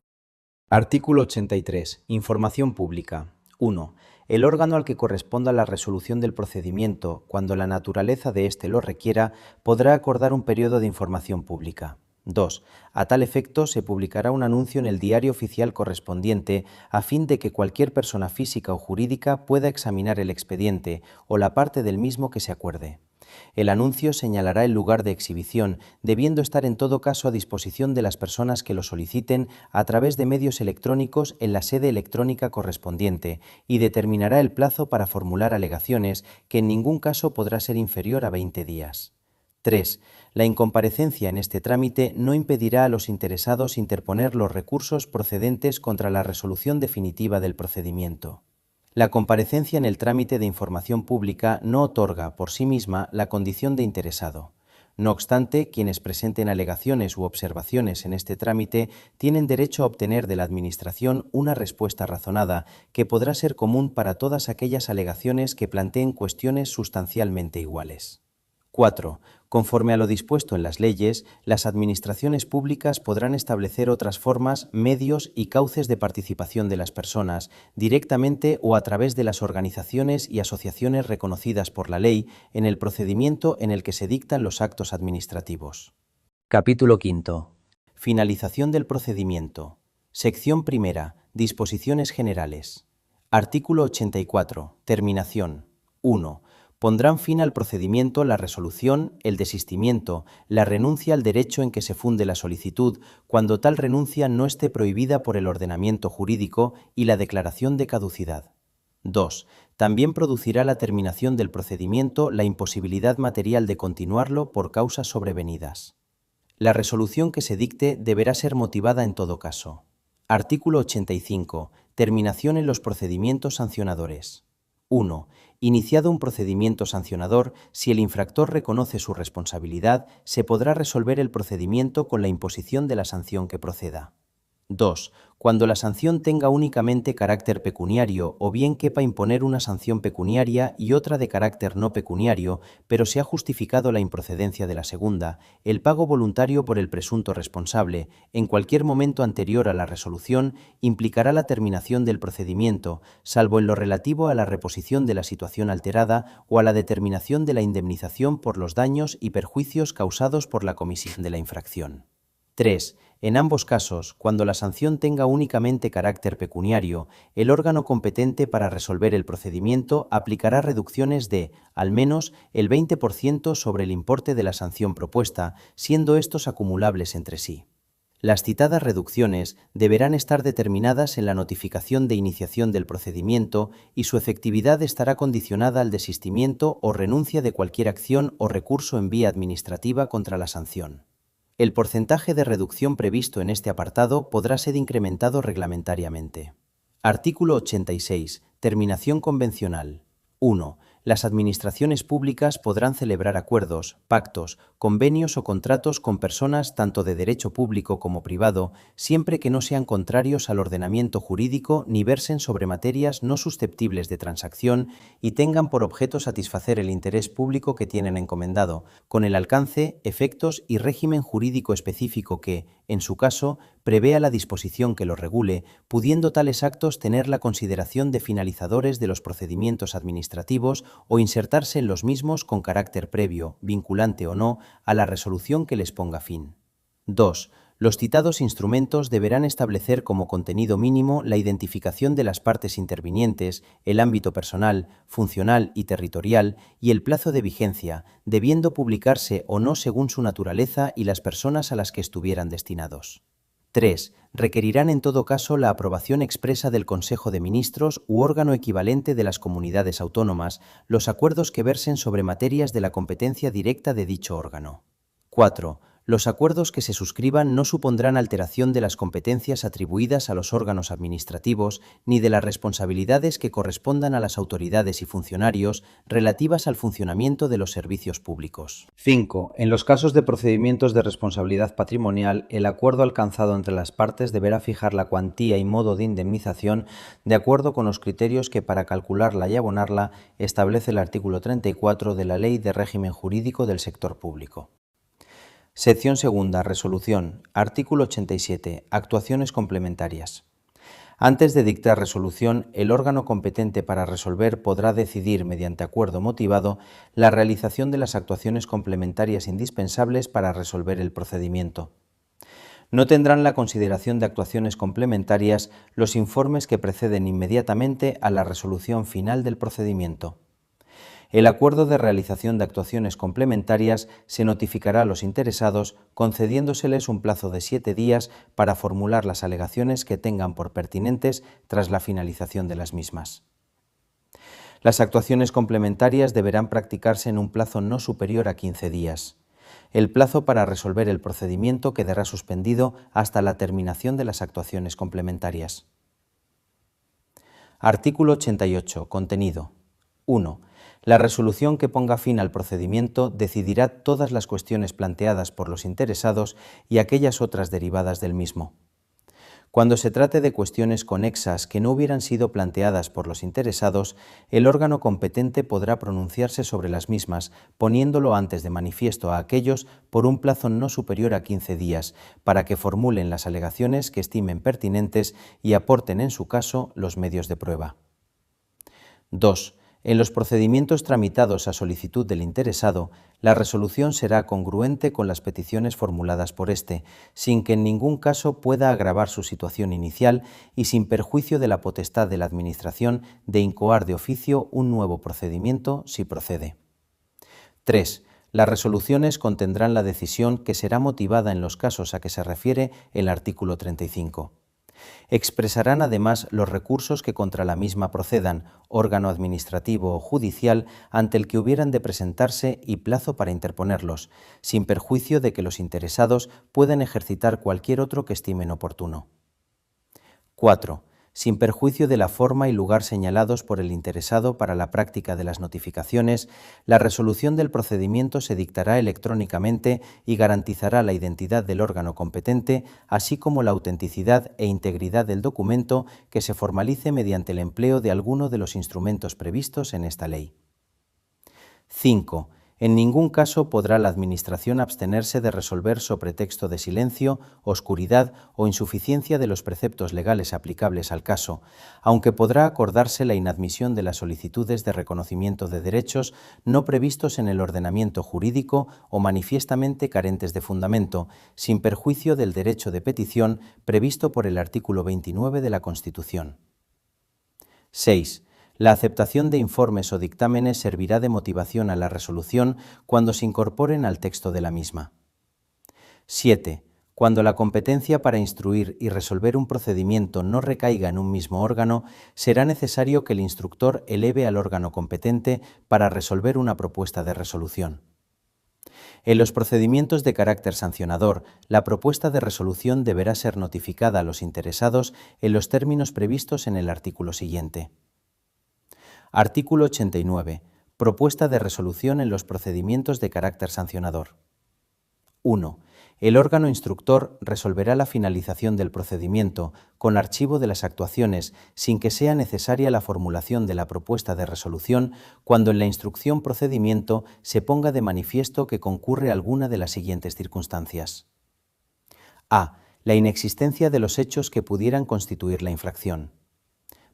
Artículo 83. Información pública. 1. El órgano al que corresponda la resolución del procedimiento, cuando la naturaleza de éste lo requiera, podrá acordar un periodo de información pública. 2. A tal efecto, se publicará un anuncio en el diario oficial correspondiente a fin de que cualquier persona física o jurídica pueda examinar el expediente o la parte del mismo que se acuerde. El anuncio señalará el lugar de exhibición, debiendo estar en todo caso a disposición de las personas que lo soliciten a través de medios electrónicos en la sede electrónica correspondiente y determinará el plazo para formular alegaciones, que en ningún caso podrá ser inferior a 20 días. 3. La incomparecencia en este trámite no impedirá a los interesados interponer los recursos procedentes contra la resolución definitiva del procedimiento. La comparecencia en el trámite de información pública no otorga, por sí misma, la condición de interesado. No obstante, quienes presenten alegaciones u observaciones en este trámite tienen derecho a obtener de la Administración una respuesta razonada, que podrá ser común para todas aquellas alegaciones que planteen cuestiones sustancialmente iguales. 4. Conforme a lo dispuesto en las leyes, las administraciones públicas podrán establecer otras formas, medios y cauces de participación de las personas, directamente o a través de las organizaciones y asociaciones reconocidas por la ley en el procedimiento en el que se dictan los actos administrativos. Capítulo quinto. Finalización del procedimiento. Sección primera. Disposiciones generales. Artículo 84. Terminación. 1. Pondrán fin al procedimiento la resolución, el desistimiento, la renuncia al derecho en que se funde la solicitud, cuando tal renuncia no esté prohibida por el ordenamiento jurídico, y la declaración de caducidad. 2. También producirá la terminación del procedimiento la imposibilidad material de continuarlo por causas sobrevenidas. La resolución que se dicte deberá ser motivada en todo caso. Artículo 85. Terminación en los procedimientos sancionadores. 1. Iniciado un procedimiento sancionador, si el infractor reconoce su responsabilidad, se podrá resolver el procedimiento con la imposición de la sanción que proceda. 2. Cuando la sanción tenga únicamente carácter pecuniario o bien quepa imponer una sanción pecuniaria y otra de carácter no pecuniario, pero se ha justificado la improcedencia de la segunda, el pago voluntario por el presunto responsable, en cualquier momento anterior a la resolución, implicará la terminación del procedimiento, salvo en lo relativo a la reposición de la situación alterada o a la determinación de la indemnización por los daños y perjuicios causados por la comisión de la infracción. 3. En ambos casos, cuando la sanción tenga únicamente carácter pecuniario, el órgano competente para resolver el procedimiento aplicará reducciones de, al menos, el 20% sobre el importe de la sanción propuesta, siendo estos acumulables entre sí. Las citadas reducciones deberán estar determinadas en la notificación de iniciación del procedimiento y su efectividad estará condicionada al desistimiento o renuncia de cualquier acción o recurso en vía administrativa contra la sanción. El porcentaje de reducción previsto en este apartado podrá ser incrementado reglamentariamente. Artículo 86. Terminación convencional. 1. Las administraciones públicas podrán celebrar acuerdos, pactos, convenios o contratos con personas tanto de derecho público como privado, siempre que no sean contrarios al ordenamiento jurídico ni versen sobre materias no susceptibles de transacción y tengan por objeto satisfacer el interés público que tienen encomendado, con el alcance, efectos y régimen jurídico específico que, en su caso, prevea la disposición que lo regule, pudiendo tales actos tener la consideración de finalizadores de los procedimientos administrativos o insertarse en los mismos con carácter previo, vinculante o no, a la resolución que les ponga fin. 2. Los citados instrumentos deberán establecer como contenido mínimo la identificación de las partes intervinientes, el ámbito personal, funcional y territorial y el plazo de vigencia, debiendo publicarse o no según su naturaleza y las personas a las que estuvieran destinados. 3. Requerirán en todo caso la aprobación expresa del Consejo de Ministros u órgano equivalente de las comunidades autónomas los acuerdos que versen sobre materias de la competencia directa de dicho órgano. 4. Los acuerdos que se suscriban no supondrán alteración de las competencias atribuidas a los órganos administrativos ni de las responsabilidades que correspondan a las autoridades y funcionarios relativas al funcionamiento de los servicios públicos. 5. En los casos de procedimientos de responsabilidad patrimonial, el acuerdo alcanzado entre las partes deberá fijar la cuantía y modo de indemnización de acuerdo con los criterios que para calcularla y abonarla establece el artículo 34 de la Ley de Régimen Jurídico del Sector Público. Sección segunda. Resolución. Artículo 87. Actuaciones complementarias. Antes de dictar resolución, el órgano competente para resolver podrá decidir, mediante acuerdo motivado, la realización de las actuaciones complementarias indispensables para resolver el procedimiento. No tendrán la consideración de actuaciones complementarias los informes que preceden inmediatamente a la resolución final del procedimiento. El acuerdo de realización de actuaciones complementarias se notificará a los interesados, concediéndoseles un plazo de 7 días para formular las alegaciones que tengan por pertinentes tras la finalización de las mismas. Las actuaciones complementarias deberán practicarse en un plazo no superior a 15 días. El plazo para resolver el procedimiento quedará suspendido hasta la terminación de las actuaciones complementarias. Artículo 88. Contenido. 1. La resolución que ponga fin al procedimiento decidirá todas las cuestiones planteadas por los interesados y aquellas otras derivadas del mismo. Cuando se trate de cuestiones conexas que no hubieran sido planteadas por los interesados, el órgano competente podrá pronunciarse sobre las mismas, poniéndolo antes de manifiesto a aquellos por un plazo no superior a 15 días, para que formulen las alegaciones que estimen pertinentes y aporten en su caso los medios de prueba. 2. En los procedimientos tramitados a solicitud del interesado, la resolución será congruente con las peticiones formuladas por éste, sin que en ningún caso pueda agravar su situación inicial y sin perjuicio de la potestad de la Administración de incoar de oficio un nuevo procedimiento si procede. 3. Las resoluciones contendrán la decisión que será motivada en los casos a que se refiere el artículo 35. Expresarán además los recursos que contra la misma procedan, órgano administrativo o judicial ante el que hubieran de presentarse y plazo para interponerlos, sin perjuicio de que los interesados puedan ejercitar cualquier otro que estimen oportuno. 4. Sin perjuicio de la forma y lugar señalados por el interesado para la práctica de las notificaciones, la resolución del procedimiento se dictará electrónicamente y garantizará la identidad del órgano competente, así como la autenticidad e integridad del documento que se formalice mediante el empleo de alguno de los instrumentos previstos en esta ley. 5. En ningún caso podrá la Administración abstenerse de resolver sobre texto de silencio, oscuridad o insuficiencia de los preceptos legales aplicables al caso, aunque podrá acordarse la inadmisión de las solicitudes de reconocimiento de derechos no previstos en el ordenamiento jurídico o manifiestamente carentes de fundamento, sin perjuicio del derecho de petición previsto por el artículo 29 de la Constitución. 6. La aceptación de informes o dictámenes servirá de motivación a la resolución cuando se incorporen al texto de la misma. 7. Cuando la competencia para instruir y resolver un procedimiento no recaiga en un mismo órgano, será necesario que el instructor eleve al órgano competente para resolver una propuesta de resolución. En los procedimientos de carácter sancionador, la propuesta de resolución deberá ser notificada a los interesados en los términos previstos en el artículo siguiente. Artículo 89. Propuesta de resolución en los procedimientos de carácter sancionador. 1. El órgano instructor resolverá la finalización del procedimiento con archivo de las actuaciones sin que sea necesaria la formulación de la propuesta de resolución cuando en la instrucción procedimiento se ponga de manifiesto que concurre alguna de las siguientes circunstancias. A. La inexistencia de los hechos que pudieran constituir la infracción.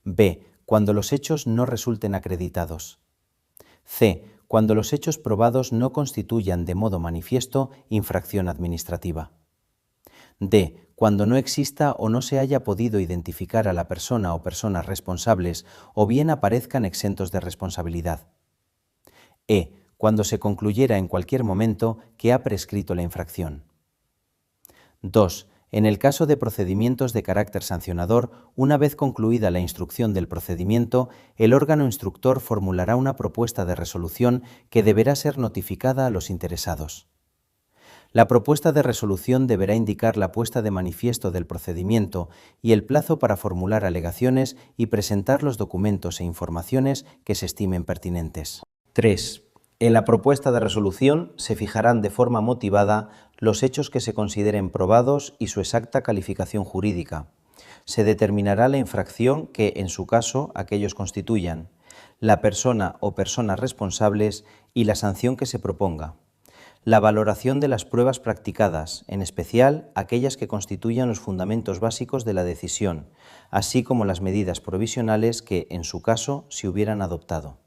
B. Cuando los hechos no resulten acreditados. C. Cuando los hechos probados no constituyan de modo manifiesto infracción administrativa. D. Cuando no exista o no se haya podido identificar a la persona o personas responsables o bien aparezcan exentos de responsabilidad. E. Cuando se concluyera en cualquier momento que ha prescrito la infracción. 2. En el caso de procedimientos de carácter sancionador, una vez concluida la instrucción del procedimiento, el órgano instructor formulará una propuesta de resolución que deberá ser notificada a los interesados. La propuesta de resolución deberá indicar la puesta de manifiesto del procedimiento y el plazo para formular alegaciones y presentar los documentos e informaciones que se estimen pertinentes. 3. En la propuesta de resolución se fijarán de forma motivada los hechos que se consideren probados y su exacta calificación jurídica. Se determinará la infracción que, en su caso, aquellos constituyan, la persona o personas responsables y la sanción que se proponga. La valoración de las pruebas practicadas, en especial aquellas que constituyan los fundamentos básicos de la decisión, así como las medidas provisionales que, en su caso, se hubieran adoptado.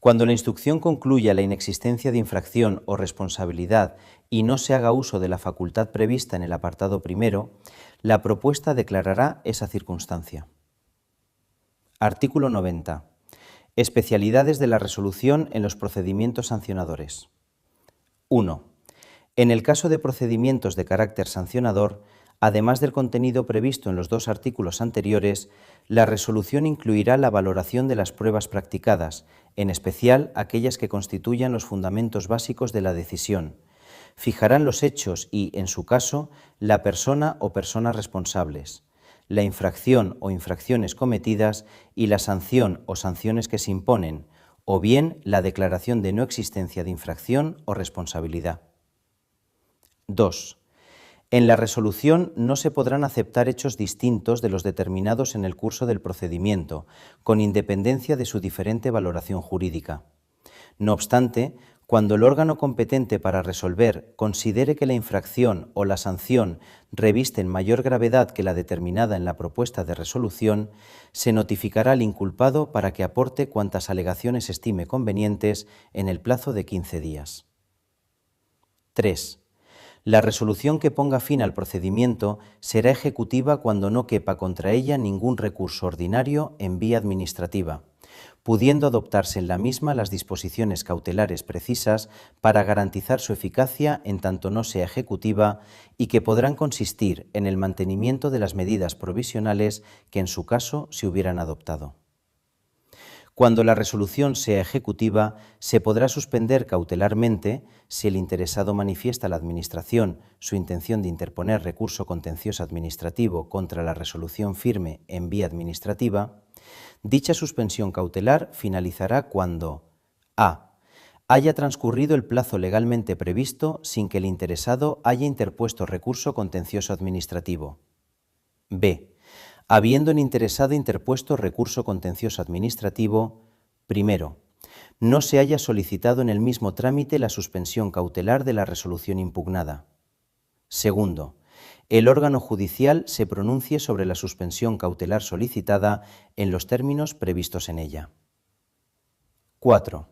Cuando la instrucción concluya la inexistencia de infracción o responsabilidad y no se haga uso de la facultad prevista en el apartado primero, la propuesta declarará esa circunstancia. Artículo 90. Especialidades de la resolución en los procedimientos sancionadores. 1. En el caso de procedimientos de carácter sancionador, además del contenido previsto en los dos artículos anteriores, la resolución incluirá la valoración de las pruebas practicadas, en especial aquellas que constituyan los fundamentos básicos de la decisión. Fijarán los hechos y, en su caso, la persona o personas responsables, la infracción o infracciones cometidas y la sanción o sanciones que se imponen, o bien la declaración de no existencia de infracción o responsabilidad. 2. En la resolución no se podrán aceptar hechos distintos de los determinados en el curso del procedimiento, con independencia de su diferente valoración jurídica. No obstante, cuando el órgano competente para resolver considere que la infracción o la sanción revisten mayor gravedad que la determinada en la propuesta de resolución, se notificará al inculpado para que aporte cuantas alegaciones estime convenientes en el plazo de 15 días. 3. La resolución que ponga fin al procedimiento será ejecutiva cuando no quepa contra ella ningún recurso ordinario en vía administrativa, pudiendo adoptarse en la misma las disposiciones cautelares precisas para garantizar su eficacia en tanto no sea ejecutiva y que podrán consistir en el mantenimiento de las medidas provisionales que en su caso se hubieran adoptado. Cuando la resolución sea ejecutiva, se podrá suspender cautelarmente si el interesado manifiesta a la Administración su intención de interponer recurso contencioso administrativo contra la resolución firme en vía administrativa. Dicha suspensión cautelar finalizará cuando a. haya transcurrido el plazo legalmente previsto sin que el interesado haya interpuesto recurso contencioso administrativo. b. Habiendo el interesado interpuesto recurso contencioso administrativo, primero, no se haya solicitado en el mismo trámite la suspensión cautelar de la resolución impugnada. Segundo, el órgano judicial se pronuncie sobre la suspensión cautelar solicitada en los términos previstos en ella. 4.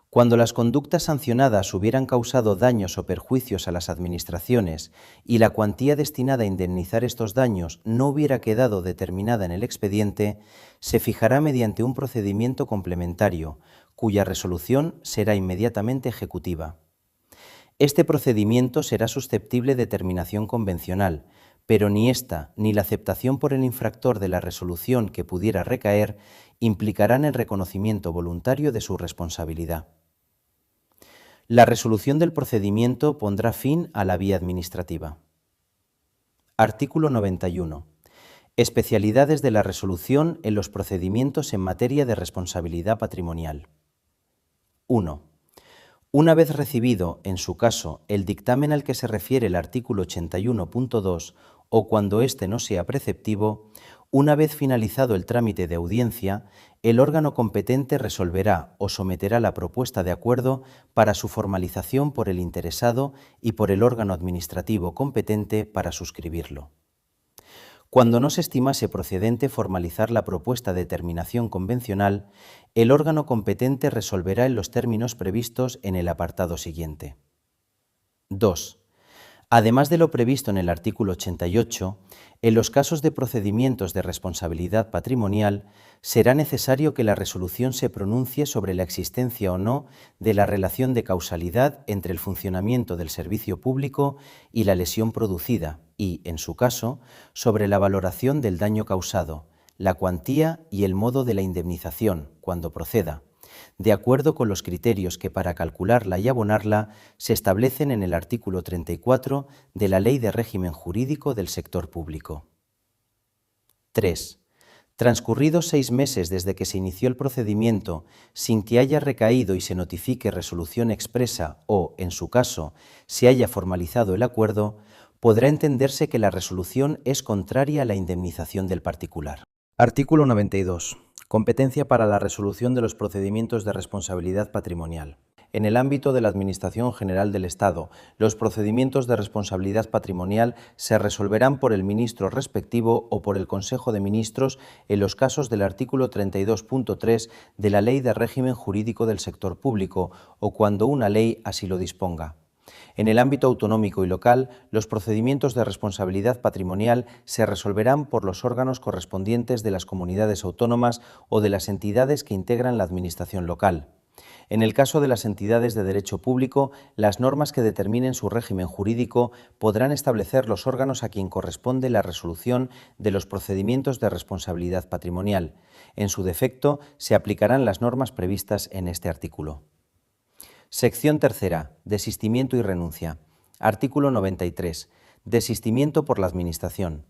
Cuando las conductas sancionadas hubieran causado daños o perjuicios a las administraciones y la cuantía destinada a indemnizar estos daños no hubiera quedado determinada en el expediente, se fijará mediante un procedimiento complementario, cuya resolución será inmediatamente ejecutiva. Este procedimiento será susceptible de terminación convencional, pero ni esta ni la aceptación por el infractor de la resolución que pudiera recaer implicarán el reconocimiento voluntario de su responsabilidad. La resolución del procedimiento pondrá fin a la vía administrativa. Artículo 91. Especialidades de la resolución en los procedimientos en materia de responsabilidad patrimonial. 1. Una vez recibido, en su caso, el dictamen al que se refiere el artículo 81.2 o cuando éste no sea preceptivo, una vez finalizado el trámite de audiencia, el órgano competente resolverá o someterá la propuesta de acuerdo para su formalización por el interesado y por el órgano administrativo competente para suscribirlo. Cuando no se estimase procedente formalizar la propuesta de terminación convencional, el órgano competente resolverá en los términos previstos en el apartado siguiente. 2. Además de lo previsto en el artículo 88, en los casos de procedimientos de responsabilidad patrimonial, será necesario que la resolución se pronuncie sobre la existencia o no de la relación de causalidad entre el funcionamiento del servicio público y la lesión producida y, en su caso, sobre la valoración del daño causado, la cuantía y el modo de la indemnización, cuando proceda, de acuerdo con los criterios que para calcularla y abonarla se establecen en el artículo 34 de la Ley de Régimen Jurídico del Sector Público. 3. Transcurridos 6 meses desde que se inició el procedimiento sin que haya recaído y se notifique resolución expresa o, en su caso, se haya formalizado el acuerdo, podrá entenderse que la resolución es contraria a la indemnización del particular. Artículo 92. Competencia para la resolución de los procedimientos de responsabilidad patrimonial. En el ámbito de la Administración General del Estado, los procedimientos de responsabilidad patrimonial se resolverán por el ministro respectivo o por el Consejo de Ministros en los casos del artículo 32.3 de la Ley de Régimen Jurídico del Sector Público o cuando una ley así lo disponga. En el ámbito autonómico y local, los procedimientos de responsabilidad patrimonial se resolverán por los órganos correspondientes de las comunidades autónomas o de las entidades que integran la administración local. En el caso de las entidades de derecho público, las normas que determinen su régimen jurídico podrán establecer los órganos a quien corresponde la resolución de los procedimientos de responsabilidad patrimonial. En su defecto, se aplicarán las normas previstas en este artículo. Sección tercera. Desistimiento y renuncia. Artículo 93. Desistimiento por la Administración.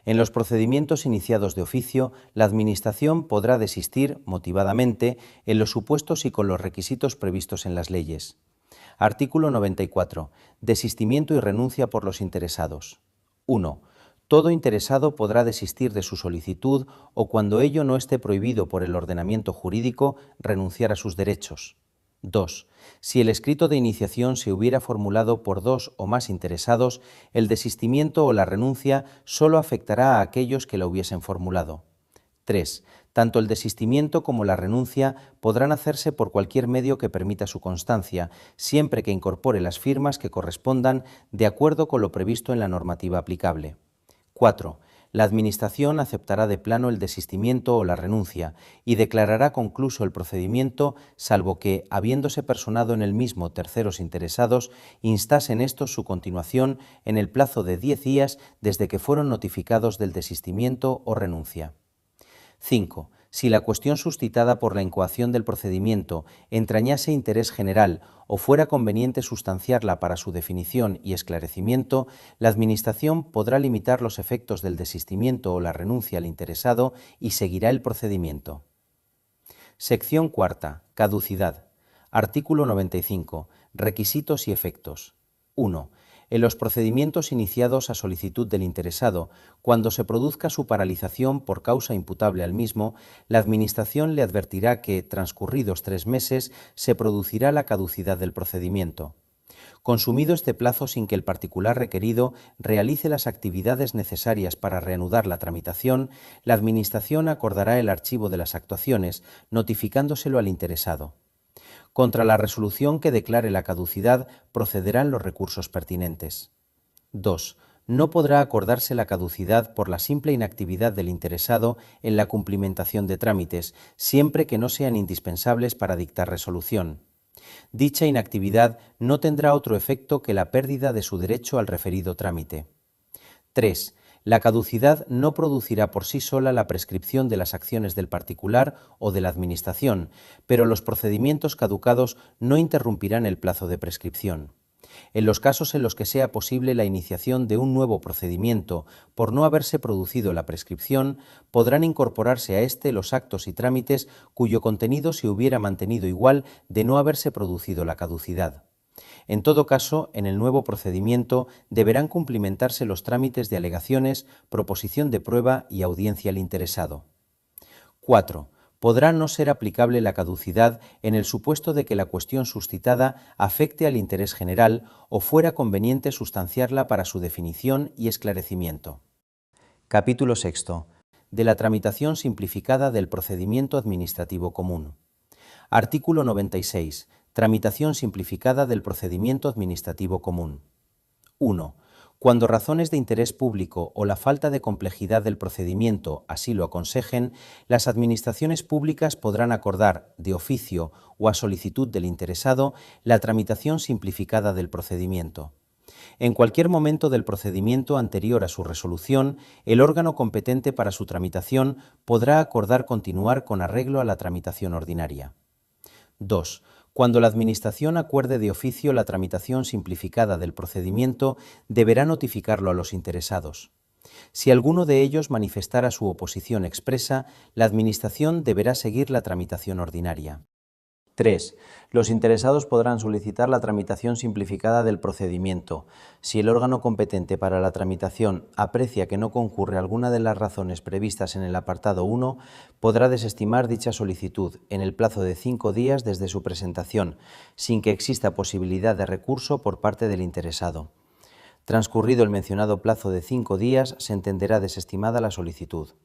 En los procedimientos iniciados de oficio, la Administración podrá desistir motivadamente en los supuestos y con los requisitos previstos en las leyes. Artículo 94. Desistimiento y renuncia por los interesados. 1. Todo interesado podrá desistir de su solicitud o, cuando ello no esté prohibido por el ordenamiento jurídico, renunciar a sus derechos. 2. Si el escrito de iniciación se hubiera formulado por 2 o más interesados, el desistimiento o la renuncia solo afectará a aquellos que la hubiesen formulado. 3. Tanto el desistimiento como la renuncia podrán hacerse por cualquier medio que permita su constancia, siempre que incorpore las firmas que correspondan de acuerdo con lo previsto en la normativa aplicable. 4. La Administración aceptará de plano el desistimiento o la renuncia y declarará concluso el procedimiento, salvo que, habiéndose personado en el mismo terceros interesados, instasen estos su continuación en el plazo de 10 días desde que fueron notificados del desistimiento o renuncia. 5. Si la cuestión suscitada por la incoación del procedimiento entrañase interés general o fuera conveniente sustanciarla para su definición y esclarecimiento, la Administración podrá limitar los efectos del desistimiento o la renuncia al interesado y seguirá el procedimiento. Sección cuarta. Caducidad. Artículo 95. Requisitos y efectos. 1. En los procedimientos iniciados a solicitud del interesado, cuando se produzca su paralización por causa imputable al mismo, la Administración le advertirá que, transcurridos 3 meses, se producirá la caducidad del procedimiento. Consumido este plazo sin que el particular requerido realice las actividades necesarias para reanudar la tramitación, la Administración acordará el archivo de las actuaciones, notificándoselo al interesado. Contra la resolución que declare la caducidad procederán los recursos pertinentes. 2. No podrá acordarse la caducidad por la simple inactividad del interesado en la cumplimentación de trámites, siempre que no sean indispensables para dictar resolución. Dicha inactividad no tendrá otro efecto que la pérdida de su derecho al referido trámite. 3. La caducidad no producirá por sí sola la prescripción de las acciones del particular o de la Administración, pero los procedimientos caducados no interrumpirán el plazo de prescripción. En los casos en los que sea posible la iniciación de un nuevo procedimiento por no haberse producido la prescripción, podrán incorporarse a éste los actos y trámites cuyo contenido se hubiera mantenido igual de no haberse producido la caducidad. En todo caso, en el nuevo procedimiento deberán cumplimentarse los trámites de alegaciones, proposición de prueba y audiencia al interesado. 4. Podrá no ser aplicable la caducidad en el supuesto de que la cuestión suscitada afecte al interés general o fuera conveniente sustanciarla para su definición y esclarecimiento. Capítulo 6. De la tramitación simplificada del procedimiento administrativo común. Artículo 96. Tramitación simplificada del procedimiento administrativo común. 1. Cuando razones de interés público o la falta de complejidad del procedimiento así lo aconsejen, las administraciones públicas podrán acordar, de oficio o a solicitud del interesado, la tramitación simplificada del procedimiento. En cualquier momento del procedimiento anterior a su resolución, el órgano competente para su tramitación podrá acordar continuar con arreglo a la tramitación ordinaria. 2. Cuando la Administración acuerde de oficio la tramitación simplificada del procedimiento, deberá notificarlo a los interesados. Si alguno de ellos manifestara su oposición expresa, la Administración deberá seguir la tramitación ordinaria. 3. Los interesados podrán solicitar la tramitación simplificada del procedimiento. Si el órgano competente para la tramitación aprecia que no concurre alguna de las razones previstas en el apartado 1, podrá desestimar dicha solicitud en el plazo de 5 días desde su presentación, sin que exista posibilidad de recurso por parte del interesado. Transcurrido el mencionado plazo de 5 días, se entenderá desestimada la solicitud.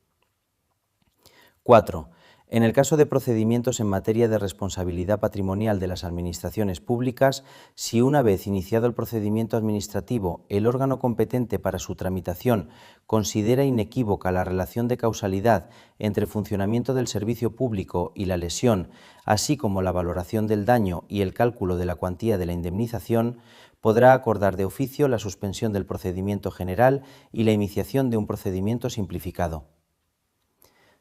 4. En el caso de procedimientos en materia de responsabilidad patrimonial de las administraciones públicas, si una vez iniciado el procedimiento administrativo el órgano competente para su tramitación considera inequívoca la relación de causalidad entre el funcionamiento del servicio público y la lesión, así como la valoración del daño y el cálculo de la cuantía de la indemnización, podrá acordar de oficio la suspensión del procedimiento general y la iniciación de un procedimiento simplificado.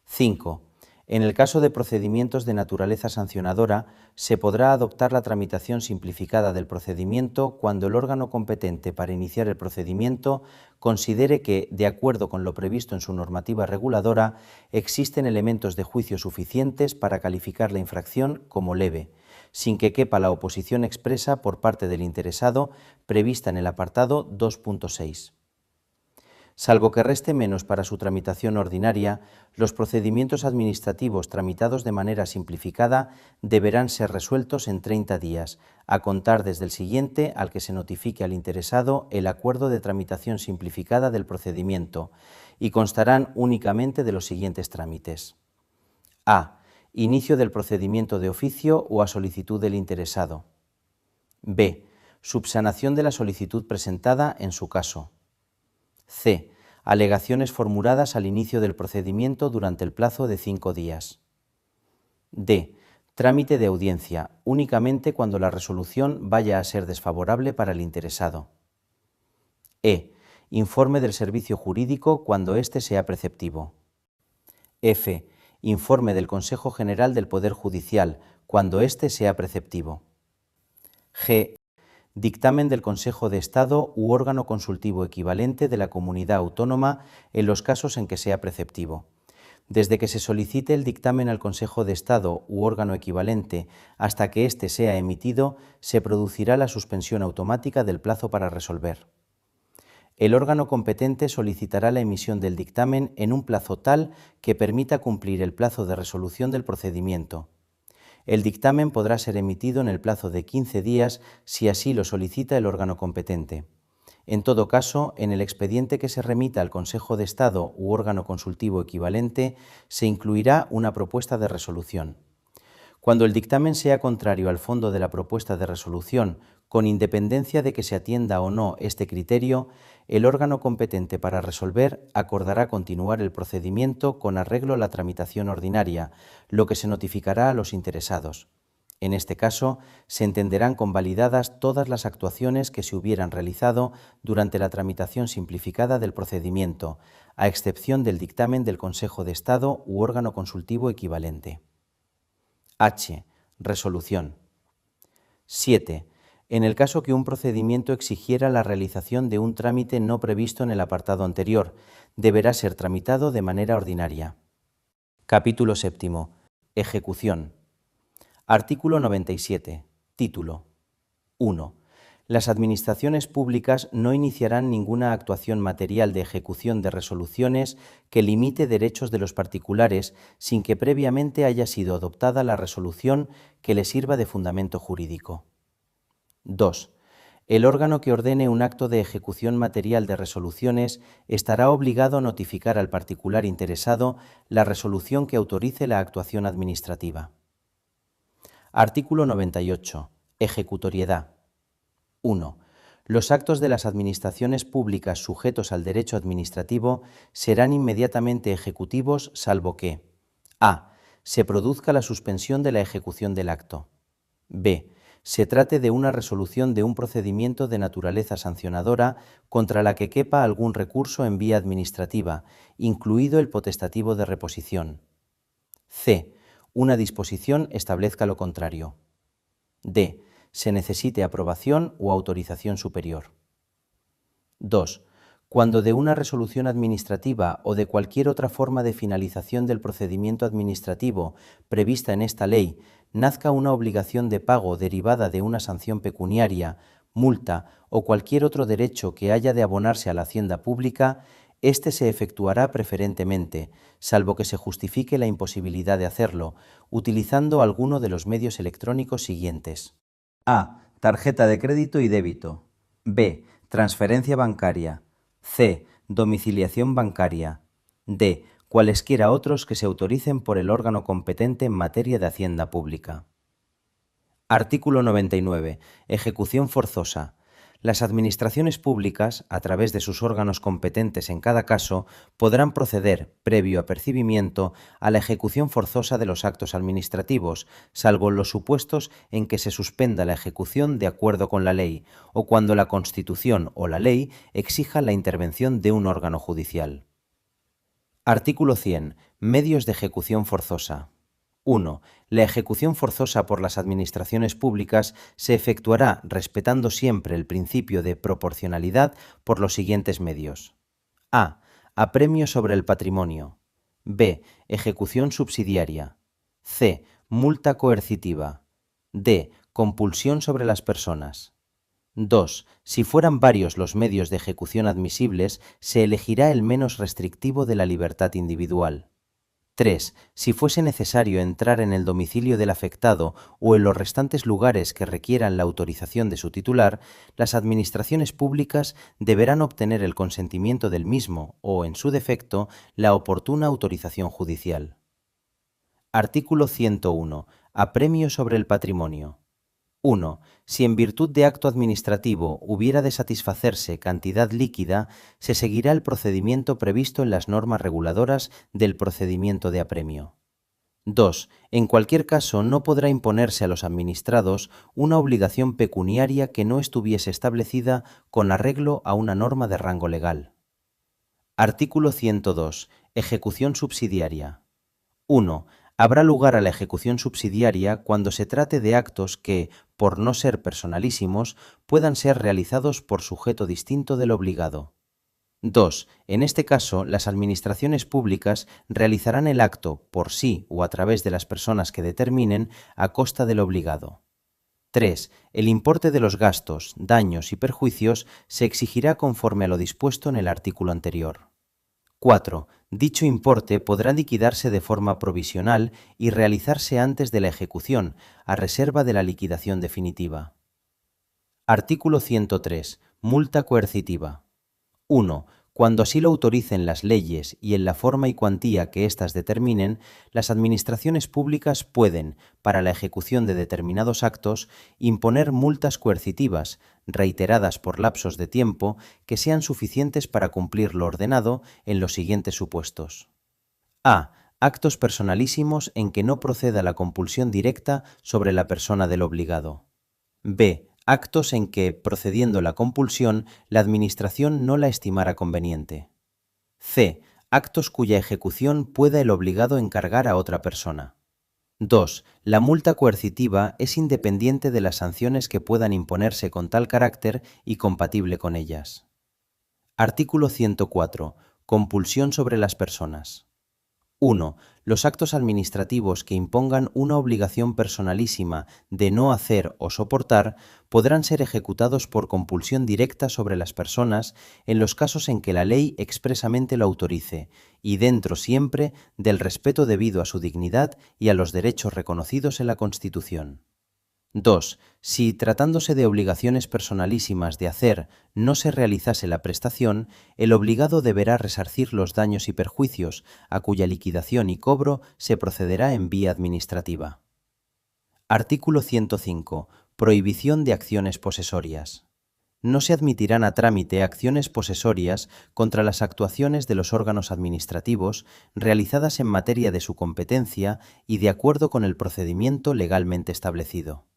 5. En el caso de procedimientos de naturaleza sancionadora, se podrá adoptar la tramitación simplificada del procedimiento cuando el órgano competente para iniciar el procedimiento considere que, de acuerdo con lo previsto en su normativa reguladora, existen elementos de juicio suficientes para calificar la infracción como leve, sin que quepa la oposición expresa por parte del interesado prevista en el apartado 2.6. Salvo que reste menos para su tramitación ordinaria, los procedimientos administrativos tramitados de manera simplificada deberán ser resueltos en 30 días, a contar desde el siguiente al que se notifique al interesado el acuerdo de tramitación simplificada del procedimiento, y constarán únicamente de los siguientes trámites. A. Inicio del procedimiento de oficio o a solicitud del interesado. B. Subsanación de la solicitud presentada en su caso. C. Alegaciones formuladas al inicio del procedimiento durante el plazo de 5 días. D. Trámite de audiencia, únicamente cuando la resolución vaya a ser desfavorable para el interesado. E. Informe del servicio jurídico cuando éste sea preceptivo. F. Informe del Consejo General del Poder Judicial, cuando éste sea preceptivo. G. Dictamen del Consejo de Estado u órgano consultivo equivalente de la comunidad autónoma en los casos en que sea preceptivo. Desde que se solicite el dictamen al Consejo de Estado u órgano equivalente hasta que éste sea emitido, se producirá la suspensión automática del plazo para resolver. El órgano competente solicitará la emisión del dictamen en un plazo tal que permita cumplir el plazo de resolución del procedimiento. El dictamen podrá ser emitido en el plazo de 15 días si así lo solicita el órgano competente. En todo caso, en el expediente que se remita al Consejo de Estado u órgano consultivo equivalente, se incluirá una propuesta de resolución. Cuando el dictamen sea contrario al fondo de la propuesta de resolución, con independencia de que se atienda o no este criterio, el órgano competente para resolver acordará continuar el procedimiento con arreglo a la tramitación ordinaria, lo que se notificará a los interesados. En este caso, se entenderán convalidadas todas las actuaciones que se hubieran realizado durante la tramitación simplificada del procedimiento, a excepción del dictamen del Consejo de Estado u órgano consultivo equivalente. H. Resolución. 7. En el caso que un procedimiento exigiera la realización de un trámite no previsto en el apartado anterior, deberá ser tramitado de manera ordinaria. Capítulo 7. Ejecución. Artículo 97. Título. 1. Las administraciones públicas no iniciarán ninguna actuación material de ejecución de resoluciones que limite derechos de los particulares sin que previamente haya sido adoptada la resolución que le sirva de fundamento jurídico. 2. El órgano que ordene un acto de ejecución material de resoluciones estará obligado a notificar al particular interesado la resolución que autorice la actuación administrativa. Artículo 98. Ejecutoriedad. 1. Los actos de las administraciones públicas sujetos al derecho administrativo serán inmediatamente ejecutivos salvo que a. Se produzca la suspensión de la ejecución del acto. b. Se trate de una resolución de un procedimiento de naturaleza sancionadora contra la que quepa algún recurso en vía administrativa, incluido el potestativo de reposición. c. Una disposición establezca lo contrario. d. Se necesite aprobación o autorización superior. 2. Cuando de una resolución administrativa o de cualquier otra forma de finalización del procedimiento administrativo prevista en esta ley nazca una obligación de pago derivada de una sanción pecuniaria, multa o cualquier otro derecho que haya de abonarse a la hacienda pública, éste se efectuará preferentemente, salvo que se justifique la imposibilidad de hacerlo, utilizando alguno de los medios electrónicos siguientes. A. Tarjeta de crédito y débito. B. Transferencia bancaria. C. Domiciliación bancaria. D. Cualesquiera otros que se autoricen por el órgano competente en materia de hacienda pública. Artículo 99. Ejecución forzosa. Las administraciones públicas, a través de sus órganos competentes en cada caso, podrán proceder, previo apercibimiento, a la ejecución forzosa de los actos administrativos, salvo en los supuestos en que se suspenda la ejecución de acuerdo con la ley, o cuando la Constitución o la ley exija la intervención de un órgano judicial. Artículo 100. Medios de ejecución forzosa. 1. La ejecución forzosa por las administraciones públicas se efectuará respetando siempre el principio de proporcionalidad por los siguientes medios. A. Apremio sobre el patrimonio. B. Ejecución subsidiaria. C. Multa coercitiva. D. Compulsión sobre las personas. 2. Si fueran varios los medios de ejecución admisibles, se elegirá el menos restrictivo de la libertad individual. 3. Si fuese necesario entrar en el domicilio del afectado o en los restantes lugares que requieran la autorización de su titular, las administraciones públicas deberán obtener el consentimiento del mismo o, en su defecto, la oportuna autorización judicial. Artículo 101. Apremio sobre el patrimonio. 1. Si en virtud de acto administrativo hubiera de satisfacerse cantidad líquida, se seguirá el procedimiento previsto en las normas reguladoras del procedimiento de apremio. 2. En cualquier caso, no podrá imponerse a los administrados una obligación pecuniaria que no estuviese establecida con arreglo a una norma de rango legal. Artículo 102. Ejecución subsidiaria. 1. Habrá lugar a la ejecución subsidiaria cuando se trate de actos que, por no ser personalísimos, puedan ser realizados por sujeto distinto del obligado. 2. En este caso, las administraciones públicas realizarán el acto, por sí o a través de las personas que determinen, a costa del obligado. 3. El importe de los gastos, daños y perjuicios se exigirá conforme a lo dispuesto en el artículo anterior. 4. Dicho importe podrá liquidarse de forma provisional y realizarse antes de la ejecución, a reserva de la liquidación definitiva. Artículo 103. Multa coercitiva. 1. Cuando así lo autoricen las leyes y en la forma y cuantía que éstas determinen, las administraciones públicas pueden, para la ejecución de determinados actos, imponer multas coercitivas, reiteradas por lapsos de tiempo, que sean suficientes para cumplir lo ordenado en los siguientes supuestos. A. Actos personalísimos en que no proceda la compulsión directa sobre la persona del obligado. B. Actos en que, procediendo la compulsión, la Administración no la estimara conveniente. C. Actos cuya ejecución pueda el obligado encargar a otra persona. 2. La multa coercitiva es independiente de las sanciones que puedan imponerse con tal carácter y compatible con ellas. Artículo 104. Compulsión sobre las personas. 1. Los actos administrativos que impongan una obligación personalísima de no hacer o soportar podrán ser ejecutados por compulsión directa sobre las personas en los casos en que la ley expresamente lo autorice, y dentro siempre del respeto debido a su dignidad y a los derechos reconocidos en la Constitución. 2. Si, tratándose de obligaciones personalísimas de hacer, no se realizase la prestación, el obligado deberá resarcir los daños y perjuicios, a cuya liquidación y cobro se procederá en vía administrativa. Artículo 105. Prohibición de acciones posesorias. No se admitirán a trámite acciones posesorias contra las actuaciones de los órganos administrativos realizadas en materia de su competencia y de acuerdo con el procedimiento legalmente establecido.